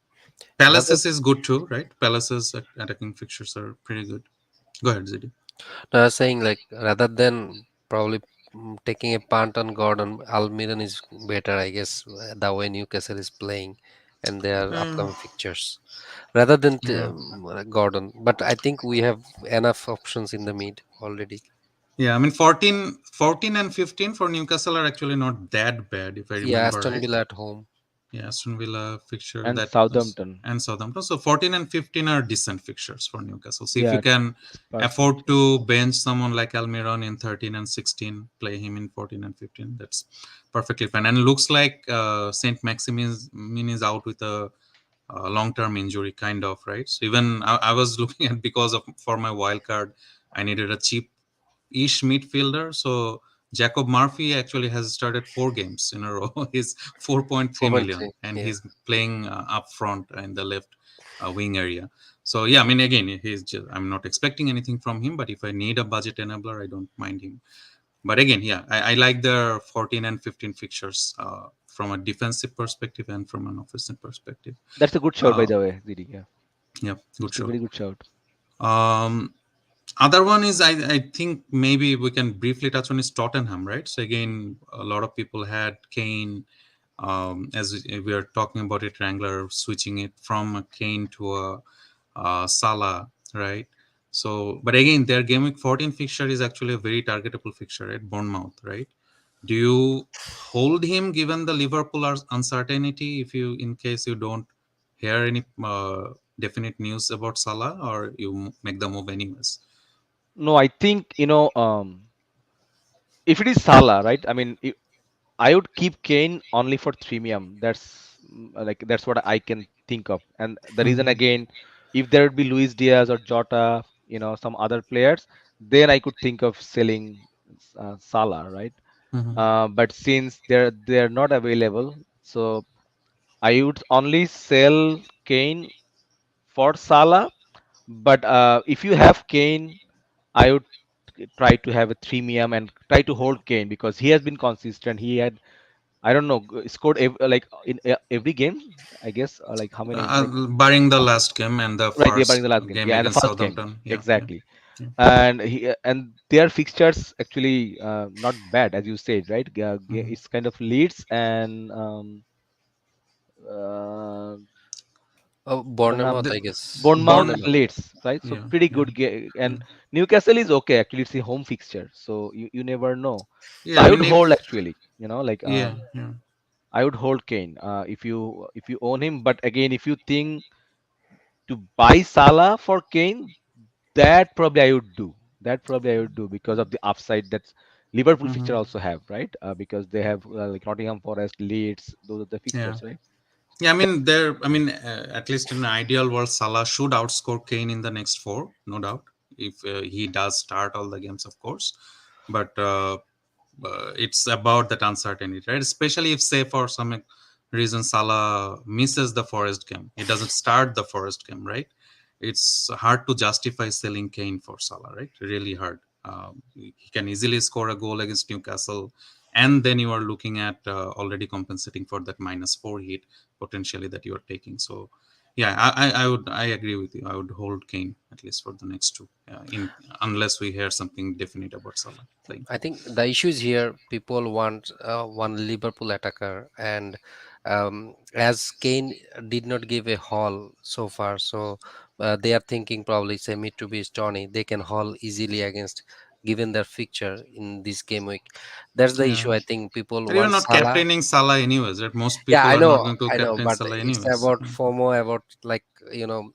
Rather, Palaces is good too, right? Palaces attacking fixtures are pretty good. Go ahead, Zidi. I was saying like rather than probably taking a punt on Gordon, Almiron is better, I guess, the way Newcastle is playing and their Mm, upcoming fixtures rather than yeah, Gordon. But I think we have enough options in the mid already. yeah. I mean, 14 and 15 for Newcastle are actually not that bad, if I Yeah, remember Aston right. Villa at home. Yeah, Aston Villa fixture And that was, Southampton, and Southampton. So 14 and 15 are decent fixtures for Newcastle. So if yeah, you can it's perfect. afford Yeah. to bench someone like Almiron in 13 and 16, play him in 14 and 15, that's perfectly fine. And looks like Saint Maximin is out with a long-term injury, kind of, right? So even I was looking at, because of for my wild card, I needed a cheap-ish midfielder. So Jacob Murphy actually has started 4 games in a row. He's 4.3 million, 4.3. and Yeah. he's playing up front in the left wing area. So yeah, I mean, again, he's just, I'm not expecting anything from him, but if I need a budget enabler, I don't mind him. But again, yeah, I like the 14 and 15 fixtures from a defensive perspective and from an offensive perspective. That's a good shout, by Uh, the way, Didi. Yeah, yeah, good it's a show. very good shout. Um, Other one is, I think maybe we can briefly touch on is Tottenham, right? So again, a lot of people had Kane, as we are talking about it, Wrangler switching it from a Kane to a Salah, right? So, but again, their game week 14 fixture is actually a very targetable fixture at Bournemouth, right? Do you hold him given the Liverpool uncertainty, if you, in case you don't hear any definite news about Salah, or you make the move anyways? No, I think if it is Salah, right? I mean, I would keep Kane only for premium. That's what I can think of. And the reason Hmm. again, if there would be Luis Diaz or Jota, some other players, then I could think of selling Salah, right? Hmm. But since they're not available, so I would only sell Kane for Salah. But if you have Kane, I would try to have a premium and try to hold Kane because he has been consistent. He had, I don't know, scored in every game. I guess like how many like Barring the last game and the right there, barring the first last game. game Yeah, and the against first game Southampton. Yeah, yeah, exactly. yeah. And their fixtures actually not bad as you said, right? Hmm. It's kind of Leeds and uh, Bournemouth, The I guess. Bournemouth and Bournemouth. Bournemouth. Leeds, right? So Yeah, pretty yeah, good game. yeah, And Newcastle is okay. Actually, it's a home fixture, so you never know. So yeah. I I would mean, hold if actually. Like yeah, yeah. I would hold Kane if you own him. But again, if you think to buy Salah for Kane, that probably I would do. That probably I would do because of the upside that Liverpool Hmm. fixture also have, right? Because they have like Nottingham Forest, Leeds, those are the Yeah. fixtures, right? Yeah, I mean, there. I mean, at least in an ideal world, Salah should outscore Kane in the next four, no doubt. If he does start all the games, of course. But it's about that uncertainty, right? Especially if, say, for some reason Salah misses the Forest game, he doesn't start the Forest game, right? It's hard to justify selling Kane for Salah, right? Really hard. He can easily score a goal against Newcastle, and then you are looking at already compensating for that -4 hit potentially that you are taking. So, yeah, I agree with you. I would hold Kane at least for the next two, in unless we hear something definite about Salah playing. I think the issues here, people want one Liverpool attacker, and as Kane did not give a haul so far, so they are thinking probably semi to be Tony. They can haul easily against given their fixture in this game week. That's the Yeah. issue. I think people You're want not Salah. captaining Salah anyways, right? Most Yeah, people I are not know, going to I know, captain but Salah it's anyways. about Yeah, FOMO, about like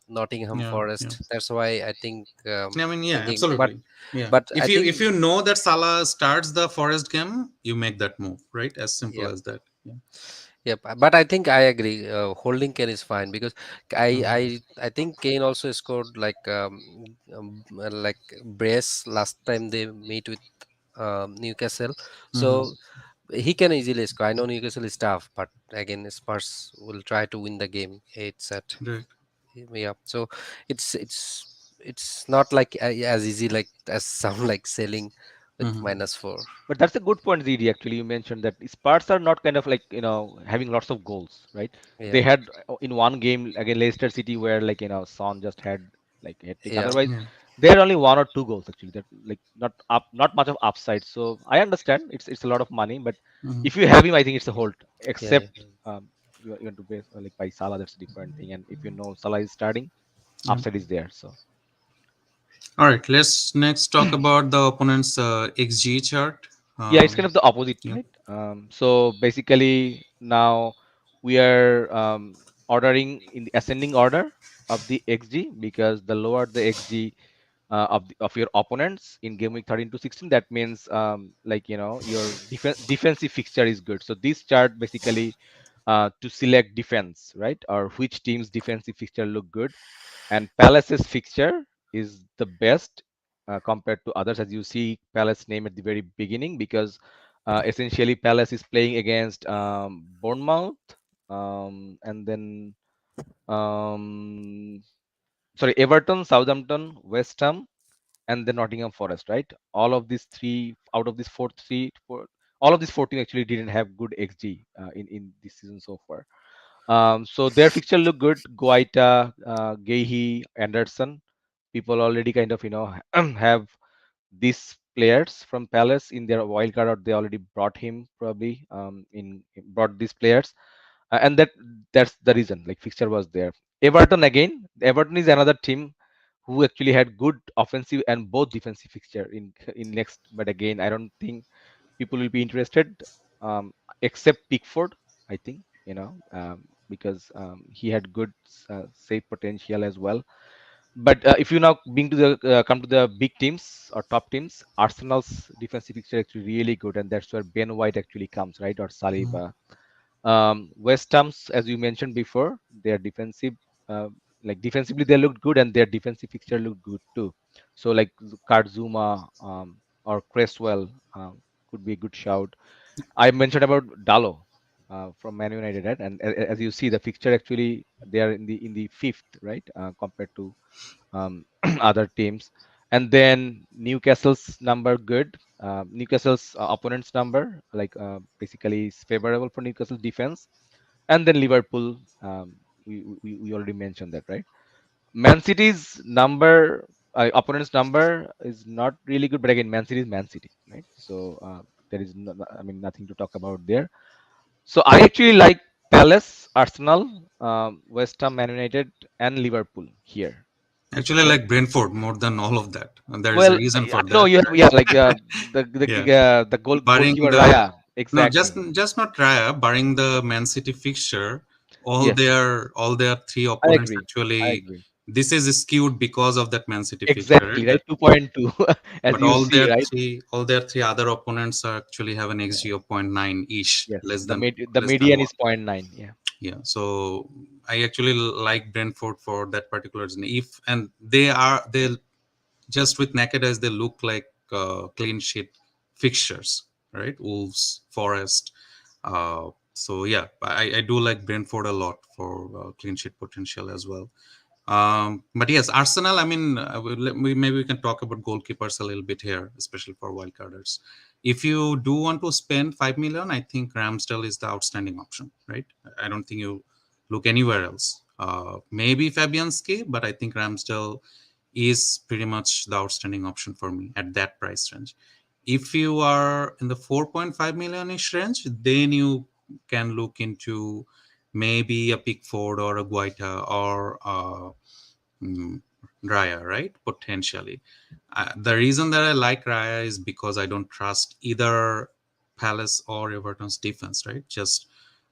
Nottingham yeah, yeah. Forest. That's why I think I mean, yeah, thinking, but absolutely. Yeah. but I If think you know that Salah starts the Forest game, you make that move, right? As simple yeah. as that. Yeah. Yep, but I think I agree. Holding Kane is fine because I Mm-hmm. I think Kane also scored like brace last time they meet with Newcastle, Mm-hmm. so he can easily score. I know Newcastle is tough, but again Spurs will try to win the game. It's at Right. yeah. So it's it's not like as easy like as sound like selling with Mm-hmm. -4. But that's a good point, ZD. Actually, you mentioned that Spurs are not kind of like having lots of goals, right? Yeah, They had in one game again Leicester City where like Son just had like a trick. yeah, Otherwise, Yeah. they had only one or two goals actually. That like not much of upside. So I understand it's a lot of money, but Mm-hmm. if you have him, I think it's a hold. yeah, yeah. Except you want to pay like buy Salah, that's a different thing. And if you know Salah is starting, Yeah. upside is there. So. All right. Let's next talk about the opponent's XG chart. Yeah, it's kind of the opposite, Yeah. right? So basically now we are ordering in the ascending order of the xg, because the lower the xg of your opponents in game week 13 to 16, that means like your defensive fixture is good. So this chart basically to select defense, right, or which team's defensive fixture look good, and Palace's fixture is the best compared to others, as you see Palace name at the very beginning, because essentially Palace is playing against Bournemouth, and then um, sorry, Everton, Southampton, West Ham, and then Nottingham Forest, right? All of these three out of these four, all of these 14 actually didn't have good XG in this season so far. So their fixture look good. Guaita, Gehi, Anderson. People already kind of have these players from Palace in their wild card, or they already brought him probably in brought these players, and that's the reason. Like fixture was there. Everton again. Everton is another team who actually had good offensive and both defensive fixture in next. But again, I don't think people will be interested, um, except Pickford. I think because he had good save potential as well. But if you now being to the come to the big teams or top teams, Arsenal's defensive fixture actually really good, and that's where Ben White actually comes, right, or Mm-hmm. Saliba. West Ham's, as you mentioned before, their defensive, uh, like defensively they looked good, and their defensive fixture looked good too. So like Karzuma or Cresswell could be a good shout. I mentioned about Dalo from Man United, right? And as you see, the fixture actually they are in the fifth, right, compared to other teams. And then Newcastle's number good. Newcastle's opponent's number like basically is favorable for Newcastle defense. And then Liverpool, we already mentioned that, right? Man City's number, opponent's number is not really good, but again, Man City is Man City, right? So there is, I mean, nothing to talk about there. So I actually like Palace, Arsenal. West Ham, Man United, and Liverpool here. Actually, I Okay. like Brentford more than all of that, and there is a Well, reason I for know that, you have, yeah, right? like Yeah, the barring goalkeeper the Raya, no, exactly. just not Raya, barring the Man City fixture, Yes, all their three I opponents agree. I actually, agree. this is skewed because of that Man City fixture, Exactly, right? right? 2.2, as But you see, right? all their three other opponents are actually have an Yeah. XG of 0.9 ish, Yes, the less than median one. is point 0.9. Yeah. Yeah, so I actually like Brentford for that particular reason. If and they just with naked eyes they look like clean sheet fixtures, right? Wolves, Forest. So yeah, I do like Brentford a lot for clean sheet potential as well. But yes, Arsenal. I mean, maybe we can talk about goalkeepers a little bit here, especially for wildcarders. If you do want to spend 5 million, I think Ramsdale is the outstanding option, right? I don't think you look anywhere else. Maybe Fabianski, but I think Ramsdale is pretty much the outstanding option for me at that price range. If you are in the 4.5 million ish range, then you can look into maybe a Pickford or a Guaita or mm, Raya, right? Potentially. The reason that I like Raya is because I don't trust either Palace or Everton's defense, right? Just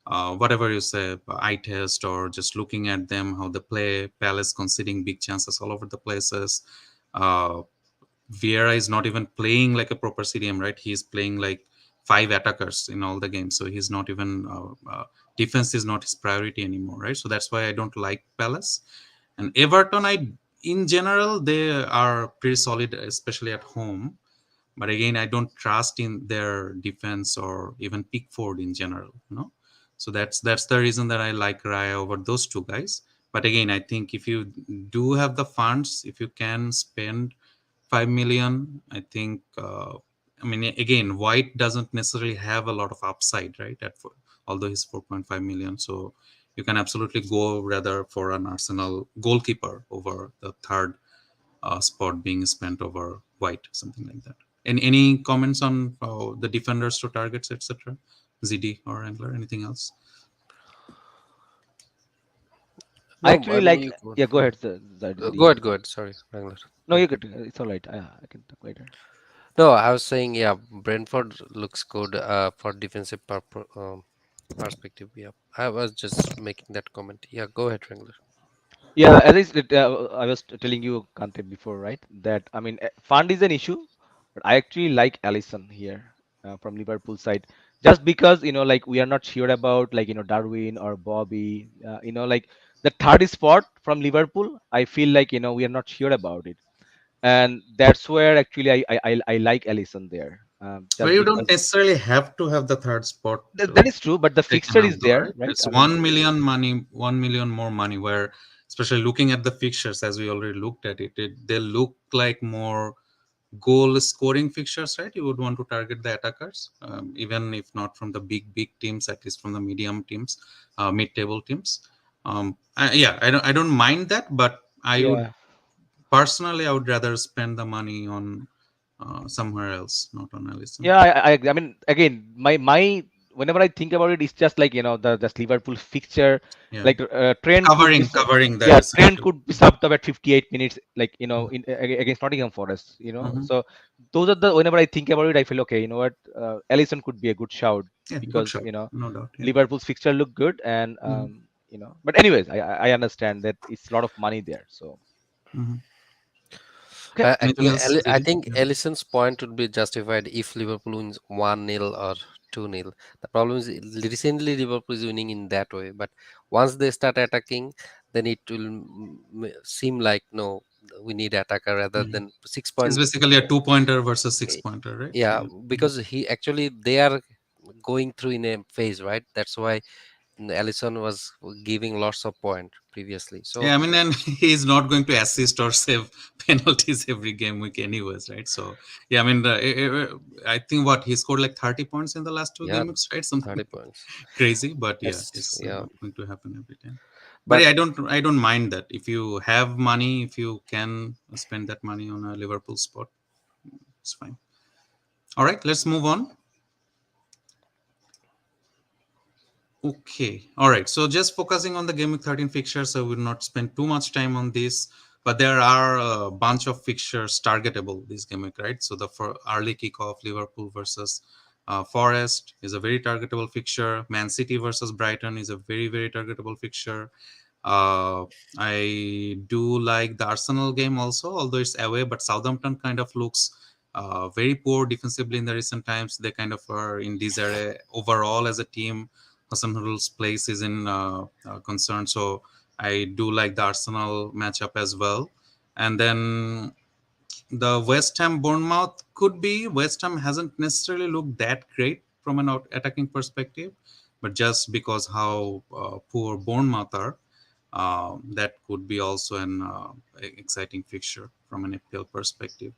whatever you say, eye test or just looking at them, how they play, Palace conceding big chances all over the places. Uh, Vieira is not even playing like a proper CDM, right? He's playing like five attackers in all the games. So he's not even, defense is not his priority anymore, right? So that's why I don't like Palace. And Everton, in general, they are pretty solid, especially at home. But again, I don't trust in their defense or even Pickford in general, So that's the reason that I like Raya over those two guys. But again, I think if you do have the funds, if you can spend 5 million, I think. I mean, again, White doesn't necessarily have a lot of upside, right? Although he's 4.5 million, so you can absolutely go rather for an Arsenal goalkeeper over the third spot being spent over White, something like that. Any comments on the defenders to targets, etc.? ZD or Angler, anything else? I No, actually like. you go. Yeah, go Hmm. ahead, Go Zadi. ahead, go ahead. Sorry, Wrangler. No, you're good. It's all right. I can talk later. No, I was saying, yeah, Brentford looks good for defensive perspective. Yeah, I was just making that comment. Yeah, go ahead, Wrangler. Yeah, I was telling you, Kante, before, right? That I mean, fund is an issue, but I actually like Allison here from Liverpool side, just because like we are not sure about like Darwin or Bobby, like the third spot from Liverpool. I feel like we are not sure about it, and that's where actually I like Allison there, But just you don't because necessarily have to have the third spot that is true. But the taken fixture up, is though, there, right? right? It's I mean, 1 million more money. Where, especially looking at the fixtures, as we already looked at they look like more goal scoring fixtures, right? You would want to target the attackers, even if not from the big teams, at least from the medium teams, mid-table teams. Yeah, I don't mind that, but I would yeah. personally, I would rather spend the money on somewhere else, not on Allison. Yeah, I mean, again, my whenever I think about it, it's just like the just Liverpool fixture, Yeah, like Trent could be, covering that yeah, Trent essentially. could be subbed up at 58 minutes, like against Nottingham Forest, Mhm. So those are the whenever I think about it, I feel okay. You know what, Alisson could be a good shout Yeah, good because shot, no doubt. Yeah. Liverpool's fixture look good, and Mhm. But anyways, I understand that it's a lot of money there, so Mhm. okay. Anything Actually, else, I Zidi? think Yeah. Allison's point would be justified if Liverpool wins 1-0 or 2-0. The problem is recently Liverpool is winning in that way, but once they start attacking, then it will seem like no, we need attacker rather Mhm. than six It's point. basically a two-pointer versus eh, six-pointer, right? Yeah, Yeah. Mhm. because he actually they are going through in a phase, right? That's why Allison was giving lots of point previously. So Yeah, I mean, and he's not going to assist or save penalties every game week, anyways, right? So, yeah, I mean, I think what he scored like 30 points in the last two yeah, game weeks, right? Something 30 points. crazy, but yeah, That's it's yeah. not going to happen every time. But But yeah, I don't mind that. If you have money, if you can spend that money on a Liverpool spot, it's fine. All right, let's move on. Okay. All right. So just focusing on the Game Week 13 fixtures, so we will not spend too much time on this. But there are a bunch of fixtures targetable this game week, right? So the for early kickoff, Liverpool versus Forest is a very targetable fixture. Man City versus Brighton is a very, very targetable fixture. Uh, I do like the Arsenal game also, although it's away, but Southampton kind of looks very poor defensively in the recent times. They kind of are in disarray overall as a team. Hasanhudl's place is in concern. So I do like the Arsenal matchup as well. And then the West Ham Bournemouth could be. West Ham hasn't necessarily looked that great from an attacking perspective, but just because how poor Bournemouth are, that could be also an exciting fixture from an FPL perspective.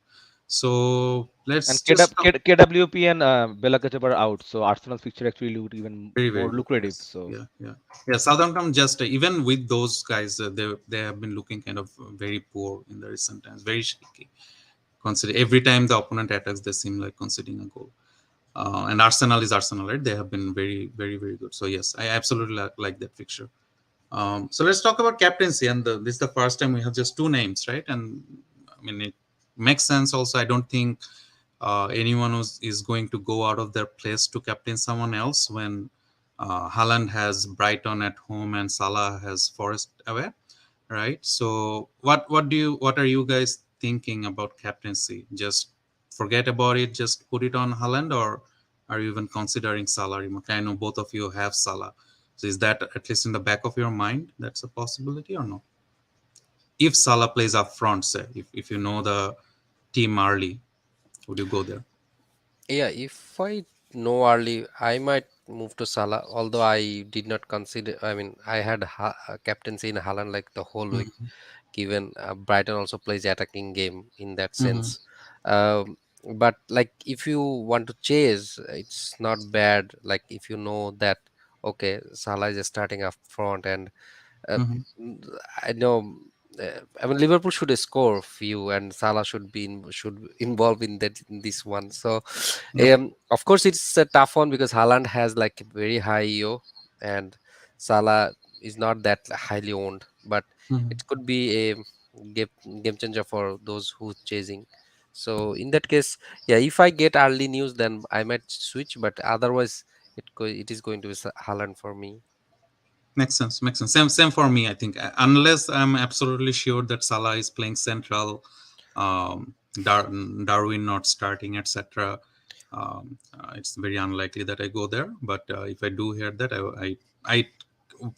So let's And just KWP and Bella are out, so Arsenal's picture actually looked even very, very more good. lucrative. Yes. So Yeah. Yeah. Yeah. Southampton just even with those guys, they have been looking kind of very poor in the recent times, very shaky. Consider every time the opponent attacks, they seem like conceding a goal. And Arsenal is Arsenal, right? They have been very, very, very good. So yes, I absolutely like that fixture. So let's talk about captaincy, and this is the first time we have just two names, right? And I mean, it makes sense. Also, I don't think anyone is going to go out of their place to captain someone else when Haaland has Brighton at home and Salah has Forest away, right? So what are you guys thinking about captaincy? Just forget about it, just put it on Haaland, or are you even considering Salah? I know both of you have Salah, so is that at least in the back of your mind that's a possibility or no? If Salah plays up front, say if you know the team early, would you go there? Yeah, if I know early, I might move to Salah. Although I did not consider, I mean, I had captaincy in Haaland like the whole week. Mm-hmm. Given Brighton also plays attacking game in that Mm-hmm. sense. Um, but like if you want to chase, it's not bad. Like if you know that okay, Salah is starting up front and uh, Mm-hmm. I know. I mean, Liverpool should score few, and Salah should involve in that in this one. So, Yep. of course, it's a tough one because Haaland has like a very high EO, and Salah is not that highly owned. But Mm-hmm. it could be a game game changer for those who chasing. So in that case, yeah, if I get early news, then I might switch. But otherwise, it is going to be Haaland for me. Makes sense. Makes sense. Same for me. I think unless I'm absolutely sure that Salah is playing central, Darwin not starting, etc. It's very unlikely that I go there. But if I do hear that, I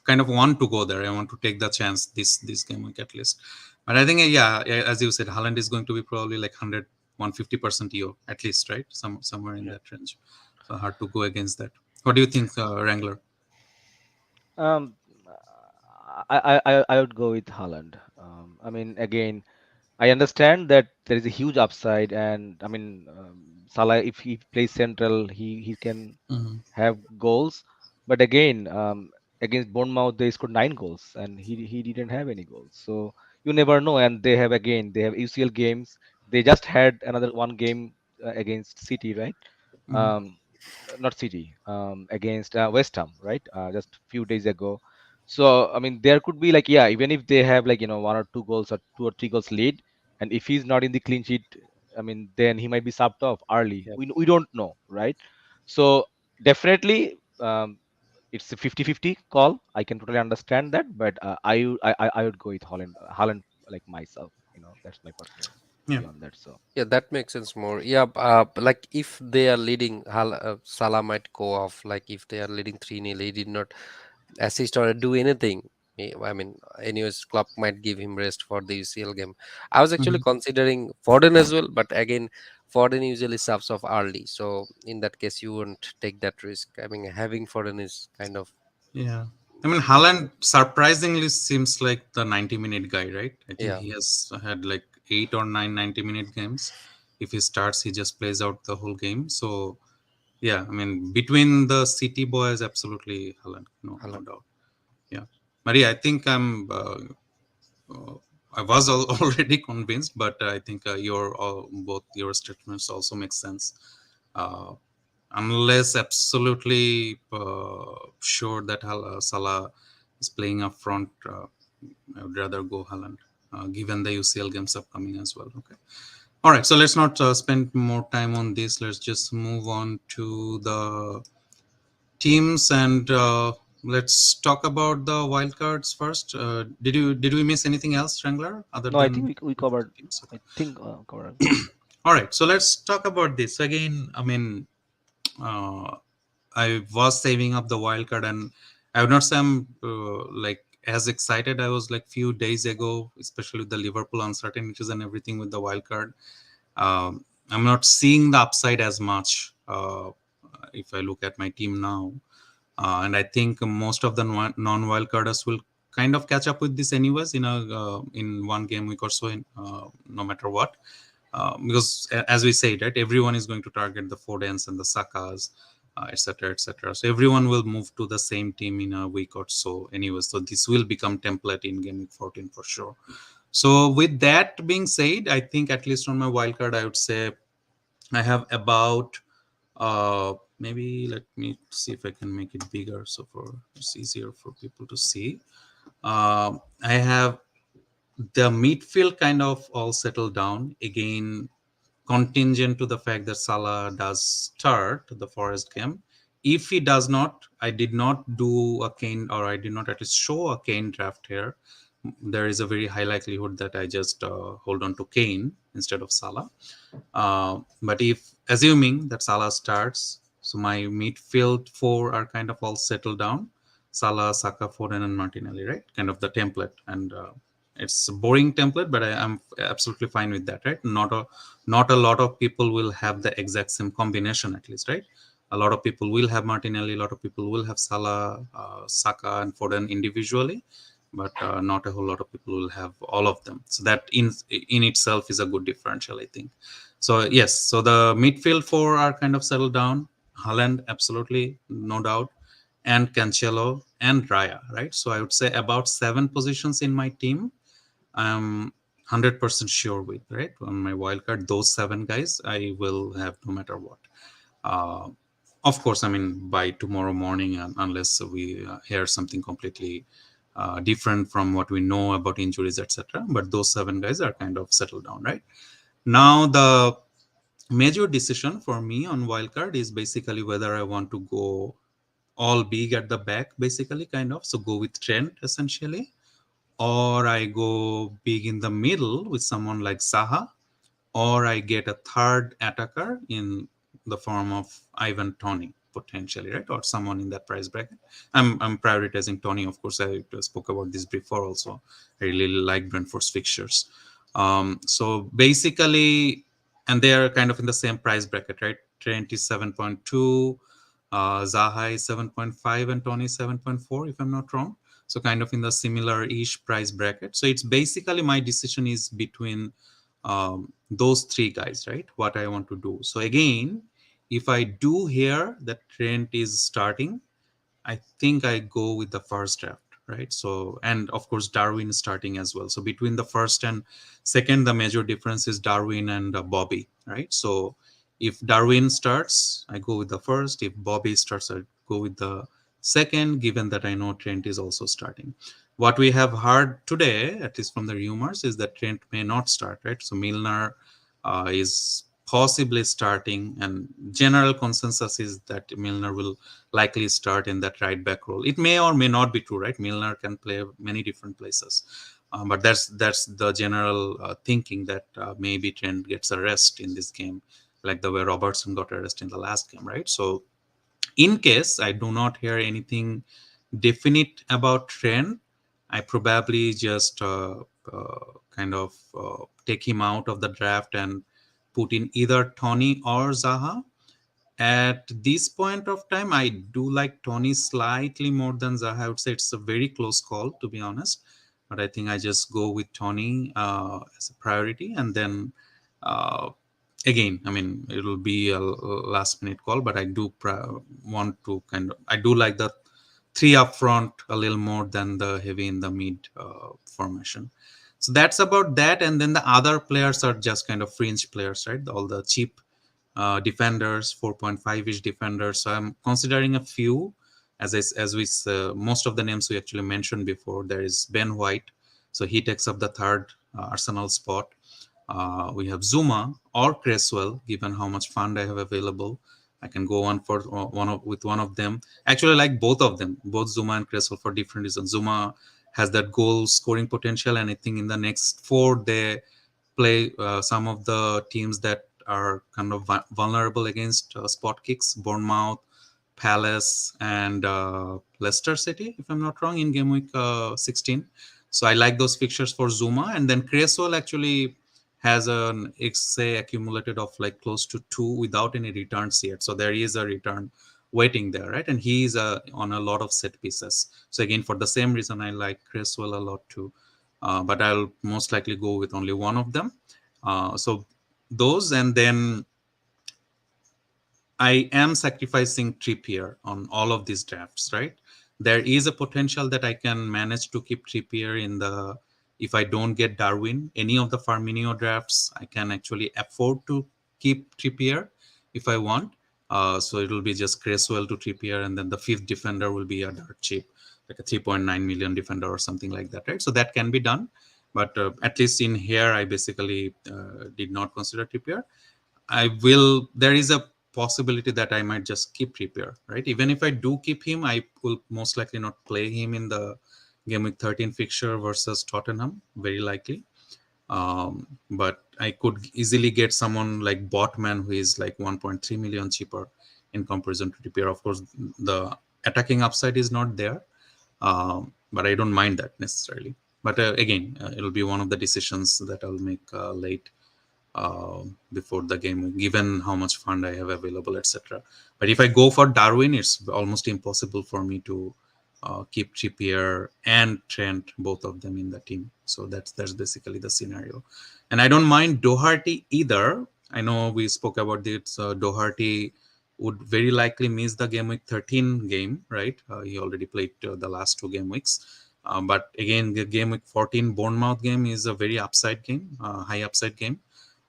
kind of want to go there. I want to take the chance this game week at least. But I think yeah, as you said, Haaland is going to be probably like 150% EO at least, right? Somewhere in yeah. that range. So hard to go against that. What do you think, Wrangler? Um, I would go with Haaland. I mean, again, I understand that there is a huge upside, and I mean, Salah, if he plays central, he can Mm-hmm. have goals. But again, against Bournemouth, they scored 9 goals, and he didn't have any goals. So you never know. And they have UCL games. They just had another one game against City, right? Mm-hmm. Um, Not City, against West Ham, right? Just few days ago. So I mean, there could be like, yeah, even if they have like, 1 or 2 goals or 2 or 3 goals lead, and if he's not in the clean sheet, I mean, then he might be subbed off early. Yep. We don't know, right? So definitely, it's a 50-50 call. I can totally understand that, but I would go with Holland like myself. That's my personal Yeah. view on that. So Yeah, that makes sense more. Yeah, like if they are leading, Salah might go off. Like if they are leading 3-0, he did not assist or do anything. I mean, anyways, Klopp might give him rest for the UCL game. I was actually Mhm. considering Foden as well, but again, Foden usually subs off early. So in that case, you wouldn't take that risk. I mean, having Foden is kind of Yeah. I mean, Haaland surprisingly seems like the 90-minute guy, right? I think yeah, he has had like 8 or 9 90-minute games. If he starts, he just plays out the whole game. So, yeah, I mean, between the City boys, absolutely Haaland, no Haaland. doubt. Yeah. Maria, I think uh, I was already convinced, but I think both your statements also make sense. Uh, unless absolutely sure that Salah is playing up front. I would rather go Haaland, given the UCL games upcoming as well. Okay. All right. So let's not spend more time on this. Let's just move on to the teams and let's talk about the wildcards first. Did we miss anything else, Strangler, other No, I think than we covered. teams? Okay. I think covered everything. All right. So let's talk about this again. I mean, uh, I was saving up the wild card, and I would not say I'm like as excited I was like few days ago, especially with the Liverpool uncertainties and everything with the wild card. I'm not seeing the upside as much if I look at my team now, and I think most of the non-wild carders will kind of catch up with this anyways in one game week or so, no matter what. Because as we said, right, everyone is going to target the Fodens and the Sakas, etc., etc. So everyone will move to the same team in a week or so, anyway. So this will become template in game week 14 for sure. So with that being said, I think at least on my wildcard, I would say I have about maybe let me see if I can make it bigger so for it's easier for people to see. I have the midfield kind of all settled down again, contingent to the fact that Salah does start the Forest game. If he does not, I did not do a Kane, or I did not at least show a Kane draft here. There is a very high likelihood that I just hold on to Kane instead of Salah. But if assuming that Salah starts, so my midfield four are kind of all settled down: Salah, Saka, Foden, and Martinelli, right? Kind of the template, and it's a boring template, but I'm absolutely fine with that, right? Not a lot of people will have the exact same combination, at least, right? A lot of people will have Martinelli, a lot of people will have Salah, Saka, and Foden individually, but not a whole lot of people will have all of them. So that in itself is a good differential, I think. So yes, so the midfield four are kind of settled down. Haaland, absolutely, no doubt, and Cancelo and Raya, right? So I would say about 7 positions in my team I'm 100% sure with, right? On my wildcard, those 7 guys I will have no matter what. Uh, of course, I mean, by tomorrow morning, unless we hear something completely different from what we know about injuries, etc. But those 7 guys are kind of settled down, right? Now, the major decision for me on wildcard is basically whether I want to go all big at the back, basically, kind of. So go with Trent, essentially, or I go big in the middle with someone like Zaha, or I get a third attacker in the form of Ivan Tony, potentially, right? Or someone in that price bracket. I'm prioritizing Tony, of course. I spoke about this before also. I really like Brentford's fixtures. So basically, and they are kind of in the same price bracket, right? Trent is 7.2, Zaha is 7.5, and Tony is 7.4, if I'm not wrong. So kind of in the similar-ish price bracket. So it's basically my decision is between those 3 guys, right? What I want to do. So again, if I do hear that Trent is starting, I think I go with the first draft, right? So, and of course, Darwin is starting as well. So between the first and second, the major difference is Darwin and Bobby, right? So if Darwin starts, I go with the first. If Bobby starts, I go with the second, given that I know Trent is also starting. What we have heard today, at least from the rumors, is that Trent may not start, right? So Milner is possibly starting, and general consensus is that Milner will likely start in that right back role. It may or may not be true, right? Milner can play many different places, but that's the general thinking that maybe Trent gets a rest in this game, like the way Robertson got a rest in the last game, right? So in case I do not hear anything definite about Trent, I probably just kind of take him out of the draft and put in either Tony or Zaha. At this point of time, I do like Tony slightly more than Zaha. I would say it's a very close call, to be honest. But I think I just go with Tony as a priority. And then again, I mean, it'll be a last minute call, but I do want to I do like the 3 up front a little more than the heavy in the mid formation. So that's about that. And then the other players are just kind of fringe players, right? All the cheap defenders, 4.5-ish defenders. So I'm considering a few. Most of the names we actually mentioned before. There is Ben White, so he takes up the third Arsenal spot. We have Zuma or Cresswell, given how much fund I have available. I can go on for with one of them. Actually, I like both of them, both Zuma and Cresswell, for different reasons. Zuma has that goal scoring potential, and I think in the next four they play some of the teams that are kind of vulnerable against spot kicks: Bournemouth, Palace, and Leicester City, if I'm not wrong, in game week 16. So I like those fixtures for Zuma. And then Creswell actually has an XA accumulated of like close to 2 without any returns yet. So there is a return waiting there, right? And he's on a lot of set pieces. So again, for the same reason, I like Creswell a lot too. But I'll most likely go with only one of them. So those, and then I am sacrificing Trippier on all of these drafts, right? There is a potential that I can manage to keep Trippier in the, if I don't get Darwin, any of the Firmino drafts, I can actually afford to keep Trippier if I want. So it will be just Cresswell to Trippier, and then the fifth defender will be a dirt cheap, like a 3.9 million defender or something like that, right? So that can be done. But at least in here, I basically did not consider Trippier. I will. There is a possibility that I might just keep Trippier, right? Even if I do keep him, I will most likely not play him in the game week 13 fixture versus Tottenham, very likely. But I could easily get someone like Botman, who is like 1.3 million cheaper in comparison to Trippier. Of course, the attacking upside is not there, but I don't mind that necessarily. But again, it'll be one of the decisions that I'll make late before the game, given how much fund I have available, etc. But if I go for Darwin, it's almost impossible for me to keep Trippier and Trent, both of them in the team. So that's basically the scenario. And I don't mind Doherty either. I know we spoke about this. Doherty would very likely miss the game week 13 game, right? He already played the last two game weeks. But again, the game week 14 Bournemouth game is a very upside game, high upside game.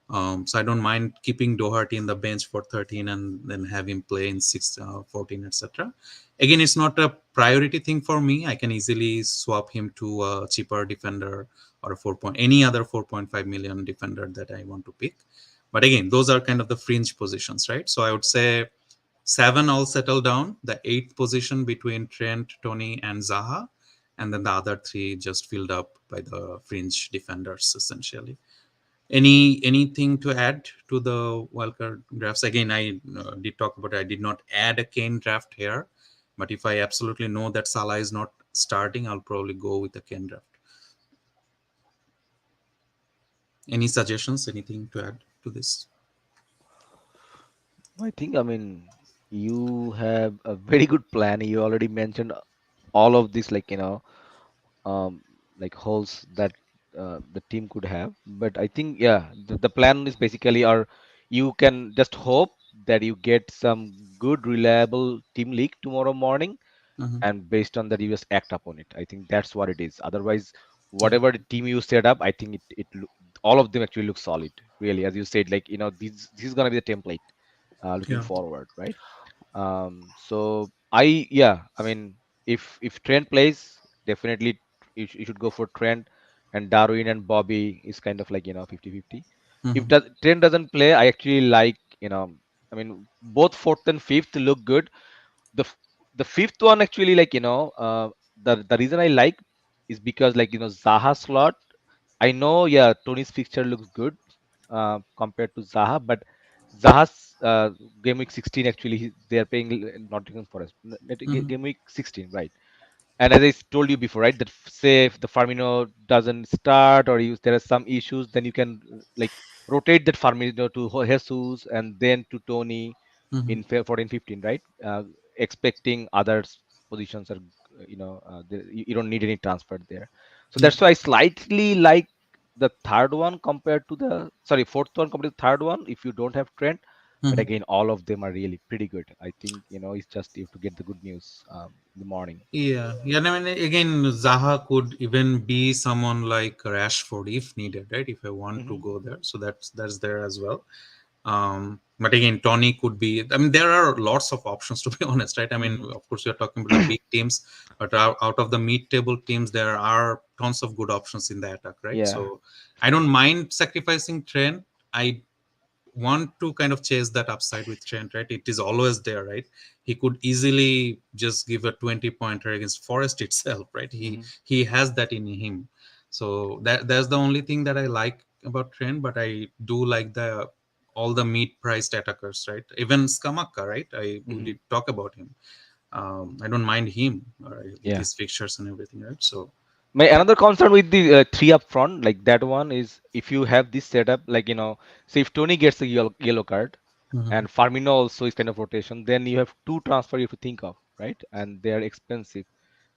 So I don't mind keeping Doherty in the bench for 13 and then have him play in 14, etc. Again, it's not a priority thing for me. I can easily swap him to a cheaper defender or a any other 4.5 million defender that I want to pick. But again, those are kind of the fringe positions, right? So I would say seven all settle down. The eighth position between Trent, Tony, and Zaha, and then the other three just filled up by the fringe defenders essentially. Anything to add to the wildcard drafts? Again, I did talk about it. I did not add a Kane draft here, but if I absolutely know that Salah is not starting, I'll probably go with a Kane draft. Any suggestions? Anything to add to this? I think, I mean, you have a very good plan. You already mentioned all of this, um, like holes that the team could have. But I think, yeah, the plan is basically, or you can just hope that you get some good, reliable team leak tomorrow morning, Mm-hmm. and based on that, you just act upon it. I think that's what it is. Otherwise, Yeah. whatever the team you set up, I think all of them actually look solid. Really, as you said, this is gonna be the template looking Yeah. forward, right? So yeah, I mean, if Trent plays, definitely you should go for Trent, and Darwin and Bobby is kind of 50-50. If Mm-hmm. Trent doesn't play, I actually I mean, both fourth and fifth look good. The f- the fifth one actually, the reason I like is because, Zaha slot. I know, yeah, Tony's fixture looks good compared to Zaha, but Zaha's game week 16 actually they are playing Nottingham Forest. Mm-hmm. Game week 16, right? And as I told you before, right, that say if the Firmino doesn't start, or there are some issues, then you can rotate that Firmino to Jesus and then to Tony Mm-hmm. in 14, 15, right? Expecting others positions are, you don't need any transfer there. So Yeah. that's why I slightly like the third one compared to the, sorry, fourth one compared to the third one if you don't have Trent. But Mm-hmm. again, all of them are really pretty good. I think, it's just you have to get the good news in the morning. Yeah, yeah. I mean, again, Zaha could even be someone like Rashford if needed, right? If I want to Hmm. go there, so that's there as well. But again, Tony could be. I mean, there are lots of options to be honest, right? I mean, Hmm. of course, you're talking about the big teams, but out of the mid-table teams, there are tons of good options in the attack, right? Yeah. So I don't mind sacrificing Trent. I want to kind of chase that upside with Trent, right? It is always there, right? He could easily just give a 20 pointer against Forest itself, right? He Hmm. he has that in him. So that's the only thing that I like about Trent, but I do like the all the mid-priced attackers, right? Even Skamaka, right? We Hmm. did talk about him. I don't mind him with Yeah. his fixtures and everything, right? So My another concern with the three up front, like that one, is if you have this setup, like say if Tony gets a yellow card mhm, and Firmino also is kind of rotation, then you have two transfer you have to think of, right? And they are expensive.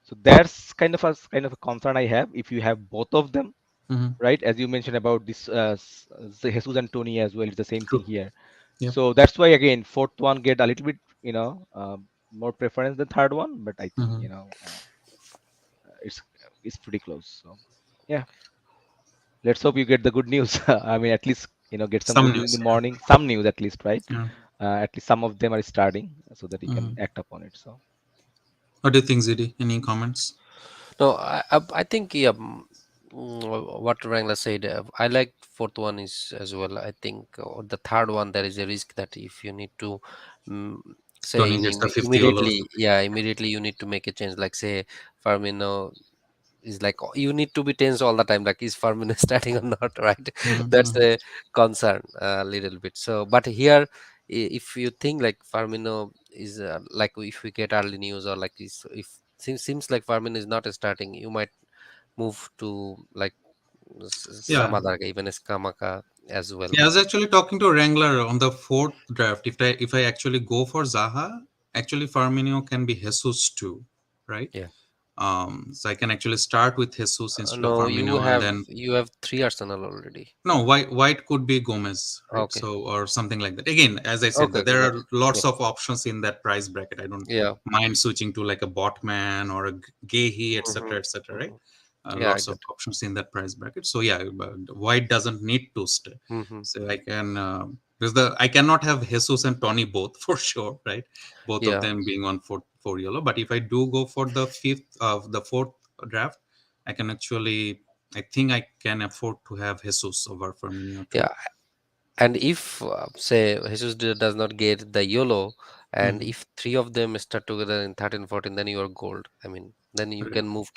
So that's kind of a concern I have if you have both of them, mhm, right? As you mentioned about this Jesus and Tony as well, it's the same thing true. here. Yeah. So that's why again fourth one get a little bit more preference than third one, but I think Mhm. it's it's pretty close. So yeah, let's hope you get the good news. I mean, at least get some Some good news in the news. morning, some news at least, right? Yeah. At least some of them are starting so that you can Mhm. act upon it. So What do you think, Zidi? Any comments? No, I think yeah, what Wrangler said. I like fourth one is as well. I think the third one there is a risk that if you need to um, say Tony in gets the 50 YOLO or immediately, something. yeah, immediately you need to make a change. Like say Firmino is like you need to be tense all the time. Like is Firmino starting or not? Right? That's Mm-hmm. the concern a little bit. So, but here, if you think like Firmino is like if we get early news or like is if seems like Firmino is not starting, you might move to like some Yeah. other guy, even Skamaka as well. Yeah, I was actually talking to Wrangler on the fourth draft. If I actually go for Zaha, actually Firmino can be Jesus too, right? Yeah. So I can actually start with Jesus instead of No, Firmino, and then you have three Arsenal already. no, white could be Gomez, right? Okay. So or something like that. Again, as I said, Okay. that Okay. there Got are it. Yeah. lots of options in that price bracket. I don't Yeah. mind switching to like a Botman or a Gehi, Hmm. etc., right? Hmm. Yeah, I Lots got of it. options in that price bracket. So yeah, but white doesn't need to stay. Hmm. So I can because the I cannot have Jesus and Tony both for sure, right? Both of Yeah. them being on four yellow. But if I do go for the fifth of the fourth draft, I can actually I think I can afford to have Jesus over Firmino too. Yeah. And if say Jesus does not get the YOLO, and Hmm. if three of them start together in 13, 14, then you are gold. I mean, then you Right. can move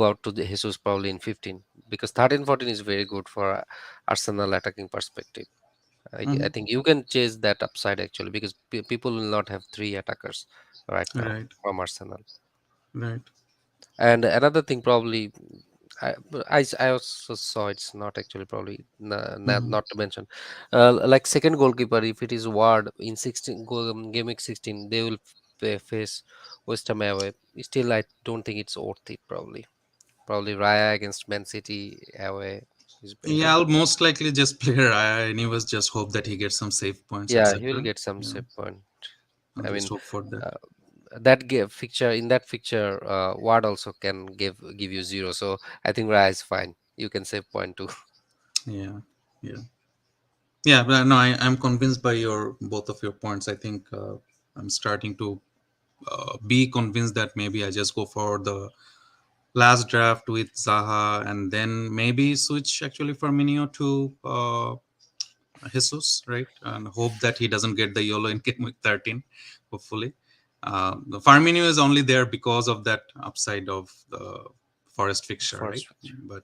out to the Jesus probably in 15, because 13, 14 is very good for Arsenal attacking perspective. I Hmm. think you can chase that upside actually, because people will not have three attackers right now Right. from Arsenal. Right. And another thing, probably, I also saw it's not actually probably Hmm. not to mention, like second goalkeeper, if it is Ward in 16 game week 16, they will face West Ham away. Still, I don't think it's worth it. Probably Raya against Man City away is Yeah, better. I'll most likely just play Raya anyways. Just hope that he gets some save points, Yeah, he will etc. get some Yeah, save point. I'll I just mean, hope for that. uh, that fixture in that fixture, Ward also can give you zero. So I think Raya is fine. You can save point too. Yeah, yeah, yeah. But no, I'm convinced by your both of your points. I think I'm starting to be convinced that maybe I just go for the last draft with Zaha and then maybe switch actually Firmino to Jesus, right? And hope that he doesn't get the YOLO in game week 13, hopefully. The Firmino is only there because of that upside of the Forest fixture, right? First. But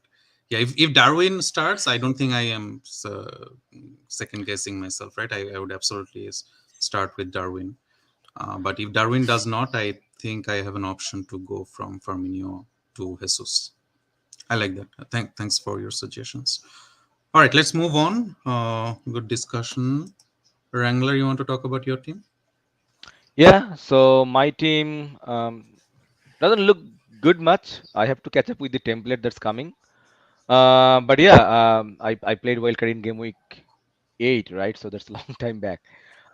yeah, if Darwin starts, I don't think I am second guessing myself, right? I would absolutely start with Darwin. But if Darwin does not, I think I have an option to go from Firmino to Jesus. I like that. Thanks for your suggestions. All right, let's move on. Good discussion. Wrangler, you want to talk about your team? yeah, so my team doesn't look good much. I have to catch up with the template that's coming. But yeah, I played wildcard in game week 8, right? So that's a long time back.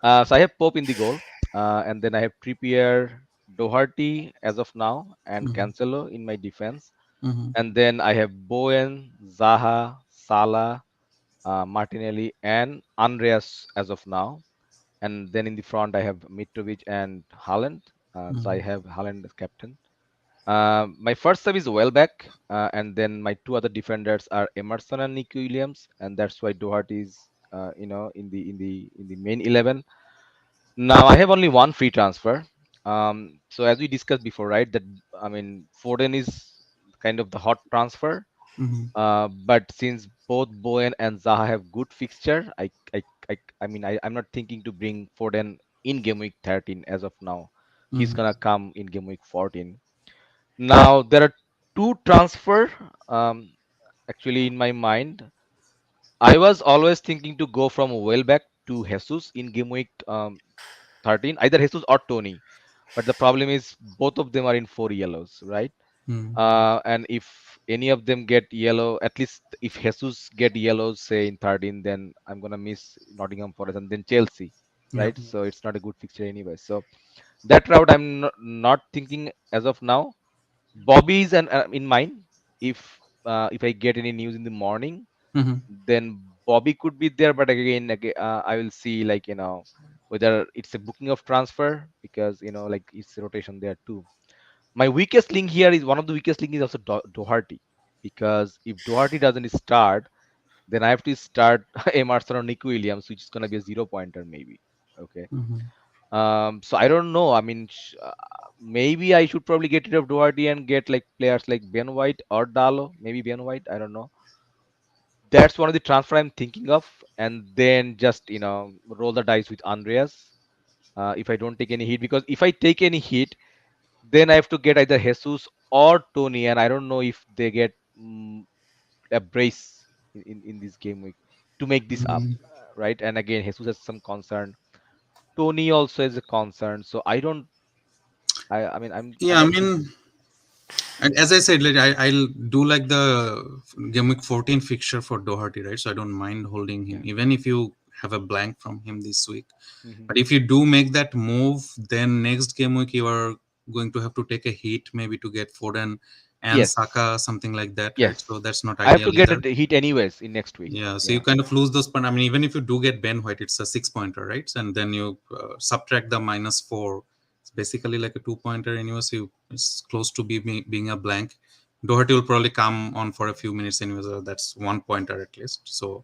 So I have Pope in the goal, and then I have Trippier, Doherty as of now, and Mm-hmm. Cancelo in my defense. Mm-hmm. And then I have Bowen, Zaha, Salah, Martinelli, and Andreas as of now. And then in the front, I have Mitrovic and Haaland. So I Mhm. have Haaland as captain. My first sub is Welbeck, and then my two other defenders are Emerson and Nick Williams, and that's why Doherty is, in the main 11. Now I have only one free transfer. So as we discussed before, right? That I mean, Foden is kind of the hot transfer. Mhm. But since both Bowen and Zaha have good fixture, I'm not thinking to bring Foden in game week 13 as of now. He's Mhm. gonna come in game week 14. Now there are two transfer um, actually in my mind. I was always thinking to go from Welbeck to Jesus in game week 13, either Jesus or Tony. But the problem is both of them are in four yellows, right? Mhm. And if any of them get yellow, at least if Jesus get yellows, say in 13, then I'm gonna miss Nottingham Forest and then Chelsea, Yeah. right? So it's not a good fixture anyway. So that route I'm not thinking as of now. Bobby is in mind. If I get any news in the morning, Mhm. then Bobby could be there. But I will see, like, whether it's a booking of transfer, because like it's a rotation there too. My weakest link here is one of the weakest link is also Doherty, because if Doherty doesn't start, then I have to start Emerson or Nick Williams, which is gonna be a 0 pointer maybe. Okay. Mhm. So I don't know. I mean, maybe I should probably get rid of Doherty and get like players like Ben White or Dalo. Maybe Ben White. I don't know. That's one of the transfer I'm thinking of, and then just roll the dice with Andreas. If I don't take any hit, because if I take any hit, then I have to get either Jesus or Tony, and I don't know if they get a brace in this game week to make this up, Mhm. right? And again, Jesus has some concern. Tony also has a concern, so I don't. I mean, I'm Yeah, I not thinking. mean, and as I said, like I'll do like the game week 14 fixture for Doherty, right? So I don't mind holding him, Yeah. even if you have a blank from him this week. Hmm. But if you do make that move, then next game week you are going to have to take a hit, maybe to get Foden and Yes. Saka, something like that, right? So Yes. that's not I have ideal to get either. a hit anyways in next week. Yeah, so you Yeah. kind of lose those points. I mean, even if you do get Ben White, it's a 6 pointer, right? And then you subtract the -4. It's basically like a 2 pointer anyway. So it's close to being a blank. Doherty will probably come on for a few minutes anyway. So that's 1 pointer at least. So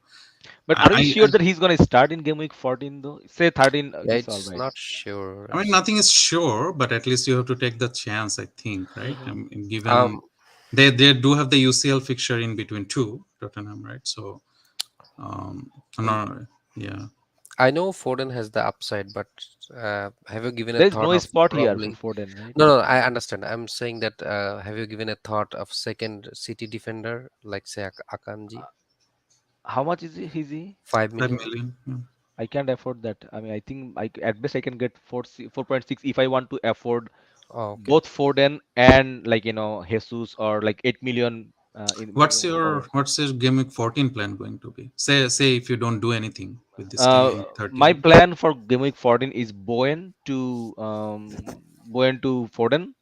But are we I, sure that he's gonna start in game week 14 though? Say 13 Yeah, is all it's right. not sure I mean, actually. nothing is sure, but at least you have to take the chance, I think, right? I Hmm. mean, given Um, they do have the UCL fixture in between two, Tottenham, right? So, no, yeah. I know Foden has the upside, but have you given a There is thought no of spot here for probably? Foden, right? No, no, I understand. I'm saying that have you given a thought of second city defender like say Akanji, How much is he? 5 5 million? million. Yeah. I can't afford that. I mean, I think at best I can get 4.6 if I want to afford Oh, okay. both Foden and, like, Jesus, or like 8 million for. What's your game week 14 plan going to be? Say if you don't do anything with this game Uh, week my 13. plan for game week 14 is Bowen to Foden,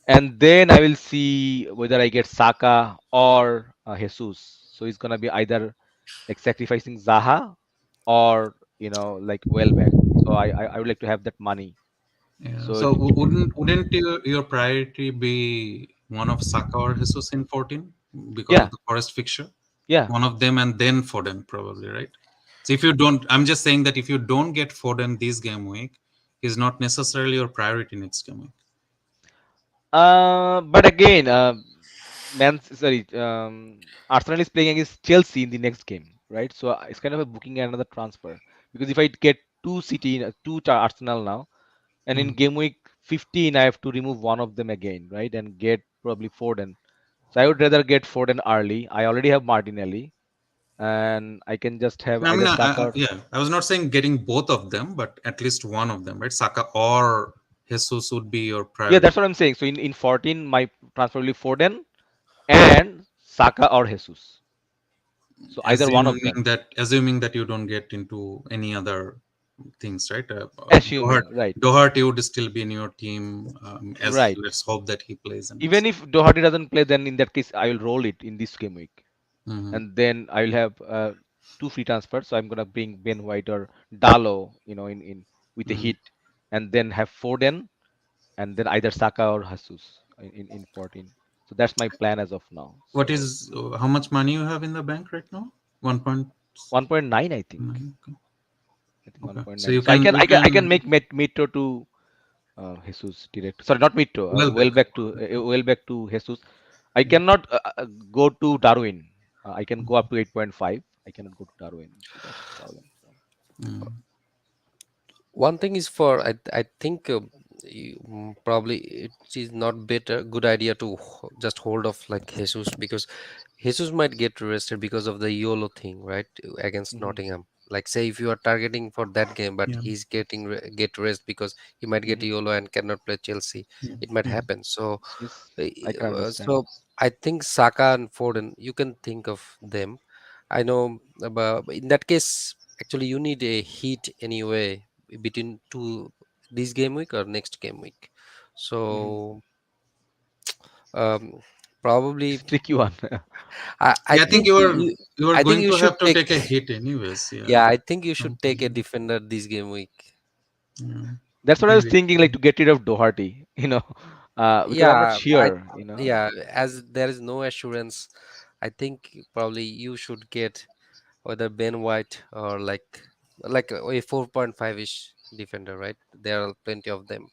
and then I will see whether I get Saka or Jesus. So it's gonna be either like sacrificing Zaha or like Welbeck. So I would like to have that money. Yeah. So So wouldn't your priority be one of Saka or Jesus in 14 because of yeah, the Forest fixture? yeah. One of them and then Foden probably, right? So if you don't, I'm just saying that if you don't get Foden this game week, he's not necessarily your priority next game week. But again, Arsenal is playing against Chelsea in the next game, right? So it's kind of a booking another transfer, because if I get two Arsenal now, and in Hmm. game week 15 I have to remove one of them again, right, and get probably Foden. So I would rather get Foden early. I already have Martinelli, and I can just have I mean, either Saka or. yeah, I was not saying getting both of them, but at least one of them, right? Saka or Jesus would be your Yeah, priority. that's what I'm saying. So in 14 my transfer will be Foden and Saka or Jesus. So either one of them. Assuming that you don't get into any other things, right? Assuming, right. Doherty would still be in your team. As Right. let's hope that he plays and Even if Doherty doesn't play, then in that case I will roll it in this game week, Mhm. and then I will have. two free transfers. So I'm gonna bring Ben White or Dalo, in with a Mm. hit, and then have Foden, and then either Saka or Jesus in 14. So that's my plan as of now. What So is how much money you have in the bank right now? 1.9, I think. 1.9. Okay. I think Okay. So 1.9. you So I can can you I can I can can make Metro to Jesus direct. Sorry, not Metro. Welbeck. Welbeck to Jesus. I cannot go to Darwin. I can go up to 8.5. I cannot go to Darwin. So that's the problem. So, Mm. One thing is for I think probably it is not better good idea to just hold off like Jesus, because Jesus might get arrested because of the YOLO thing, right? Against hmm Nottingham. Like say if you are targeting for that game, but Yeah. he's getting get rest because he might get hmm YOLO and cannot play Chelsea. Yeah. It might Yeah. happen. So Yes, I can understand. so I think Saka and Foden, you can think of them. I know, but in that case, actually, you need a heat anyway between two this game week or next game week. hmm So um, probably It's tricky one. I Yeah. I think think you you are I think going you to should have to take take a hit anyways. Yeah. yeah, I think you should take a Something. defender this game week. Yeah. That's what I was Maybe. thinking, like to get rid of Doherty, because I'm not Yeah, I sure. yeah, as there is no assurance, I think probably you should get whether Ben White or like a 4.5-ish defender, right? There are plenty of them,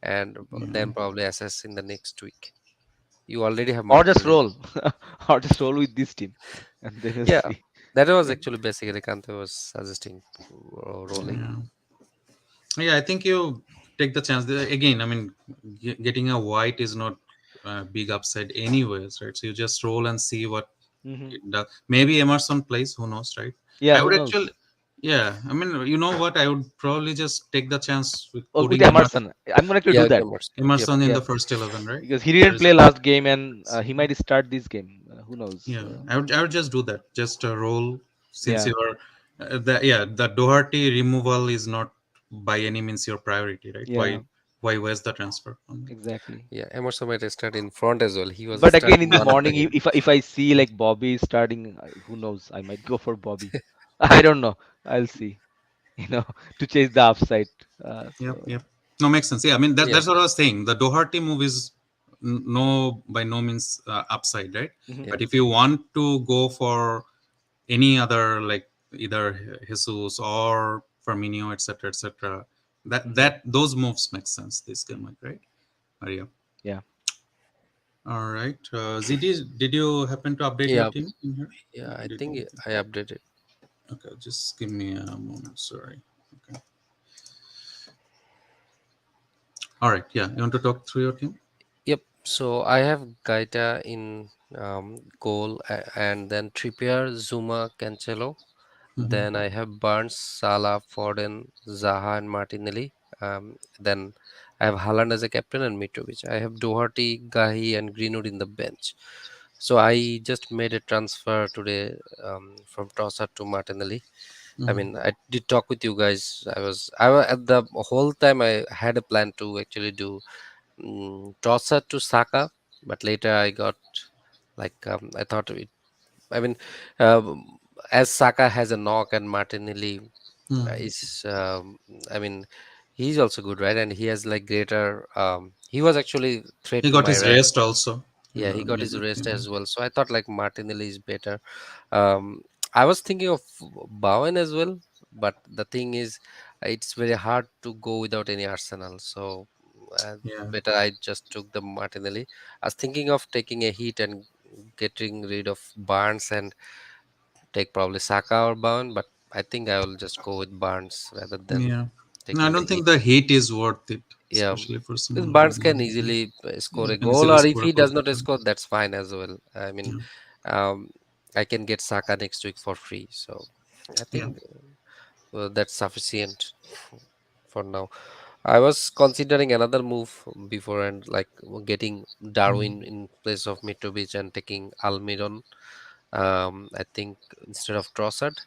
and Yeah. then probably assess in the next week. You already have Or just Martinelli. roll, or just roll with this team, and then we'll Yeah, see. that was Yeah. actually basically Kante was suggesting rolling. Yeah. Yeah, I think you take the chance. Again, I mean, getting a white is not a big upside, anyways, right? So you just roll and see what hmm it does. Maybe Emerson plays, who knows, right? Yeah, I who would knows? actually, yeah, I mean, you know what? I would probably just take the chance with Oh, with putting Emerson, I'm gonna actually Yeah, do with that. Emerson. Yep. Emerson in Yeah, the first 11, right? because he There didn't is, play last game, and he might start this game. Who knows? yeah, I would just do that. Just a roll since Yeah, you're, the Doherty removal is not by any means your priority, right? yeah, Why waste the transfer on that? exactly. Yeah, Emerson might start in front as well. He was But again, in starting the one of the morning, game. if I see like Bobby is starting, who knows? I might go for Bobby. I don't know. I'll see. To chase the upside. Yep, So yep. No, makes sense. Yeah, I mean Yeah, that's what I was saying. The Doherty move is no by no means upside, right? mhm, yeah, But if you want to go for any other like either Jesus or Firmino, etc., etc., mhm, that those moves make sense this game, like, right? Maria. yeah. All right. ZD, did you happen to update your yeah, team in here? yeah. I Did think you? I updated. Okay, just give me a moment. Sorry. Okay. All right. Yeah, you want to talk through your team? Yep. So I have Gaita in goal, and then Trippier, Zuma, Cancelo. Mm-hmm. Then I have Barnes, Salah, Foden, Zaha, and Martinelli. Then I have Haaland as a captain and Mitrovic. I have Doherty, Gahi, and Greenwood in the bench. So I just made a transfer today from Trossard to Martinelli. I Mm-hmm. mean, I did talk with you guys. I was at the whole time I had a plan to actually do Trossard to Saka, but later I got I thought it. I mean, um, as Saka has a knock and Martinelli Mm-hmm. is, I mean, he's also good, right? And he has like greater. He was actually He threat to got my his rank. rest also in Yeah, the he got his midweek rest game. as well. So I thought like Martinelli is better. Um, I was thinking of Bowen as well, but the thing is, it's very hard to go without any Arsenal. So Yeah, better I just took the Martinelli. I was thinking of taking a hit and getting rid of Barnes and take probably Saka or Bowen, but I think I will just go with Barnes rather than yeah. No, I taking the don't think hit. the heat is worth it, Yeah, especially for because someone like Barnes can him. easily score He a can goal, easily or if score a he goal does for not them. score, that's fine as well. I mean, Yeah, um, I can get Saka next week for free, so I yeah. think that's sufficient for now. I was considering another move before and like getting Mm. Darwin in place of Mitrovic and taking Almiron. I think instead of Trossard,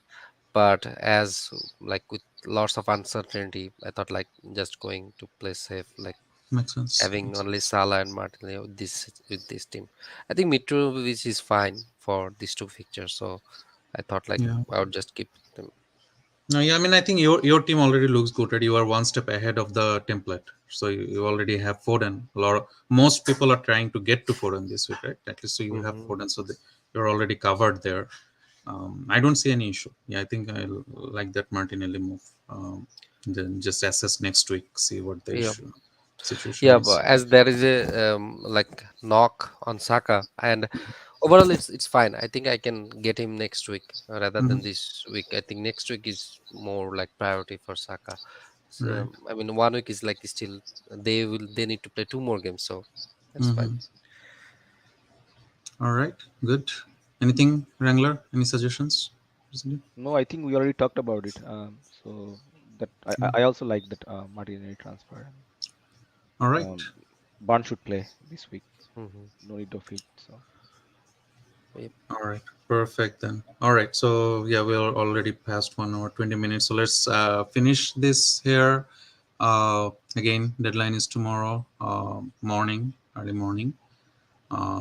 but as like with lots of uncertainty, I thought like just going to play safe, like Makes sense. having Makes only sense. Salah and Martinelli with this team. I think Mitrovic is fine for these two fixtures, so I thought like Yeah. I would just keep them. No, yeah, I mean, I think your team already looks good, right? You are one step ahead of the template, so you already have Foden. Most people are trying to get to Foden this week, right? At least so you have Hmm. Foden, so you're already covered there. I don't see any issue. Yeah, I think I like that Martinelli move. Then just assess next week, see what the Yeah, issue situation yeah. is. But as there is a like knock on Saka, and overall it's fine. I think I can get him next week rather Hmm. than this week. I think next week is more like priority for Saka. So, Right. I mean, 1 week is like still they need to play 2 more games, so that's fine. Hmm. All right. Good. Anything, Wrangler? Any suggestions? Recently? No, I think we already talked about it. So that I also like that Martinelli transfer. All right. Um, Barn should play this week. Hmm. No need of it. So Yep. All right, perfect then. All right, so yeah, we're already past 1 hour 20 minutes. So let's finish this here. Again, deadline is tomorrow morning, early morning.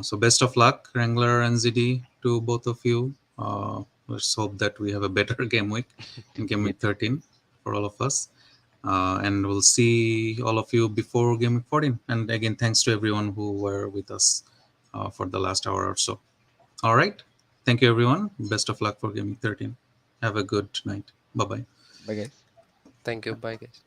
So best of luck, Wrangler and ZD, to both of you. Let's hope that we have a better game week in game yep. week 13 for all of us. And we'll see all of you before game week 14. And again, thanks to everyone who were with us for the last hour or so. All right. Thank you, everyone. Best of luck for Gaming 13. Have a good night. Bye bye. Bye guys. Thank you. Bye, guys.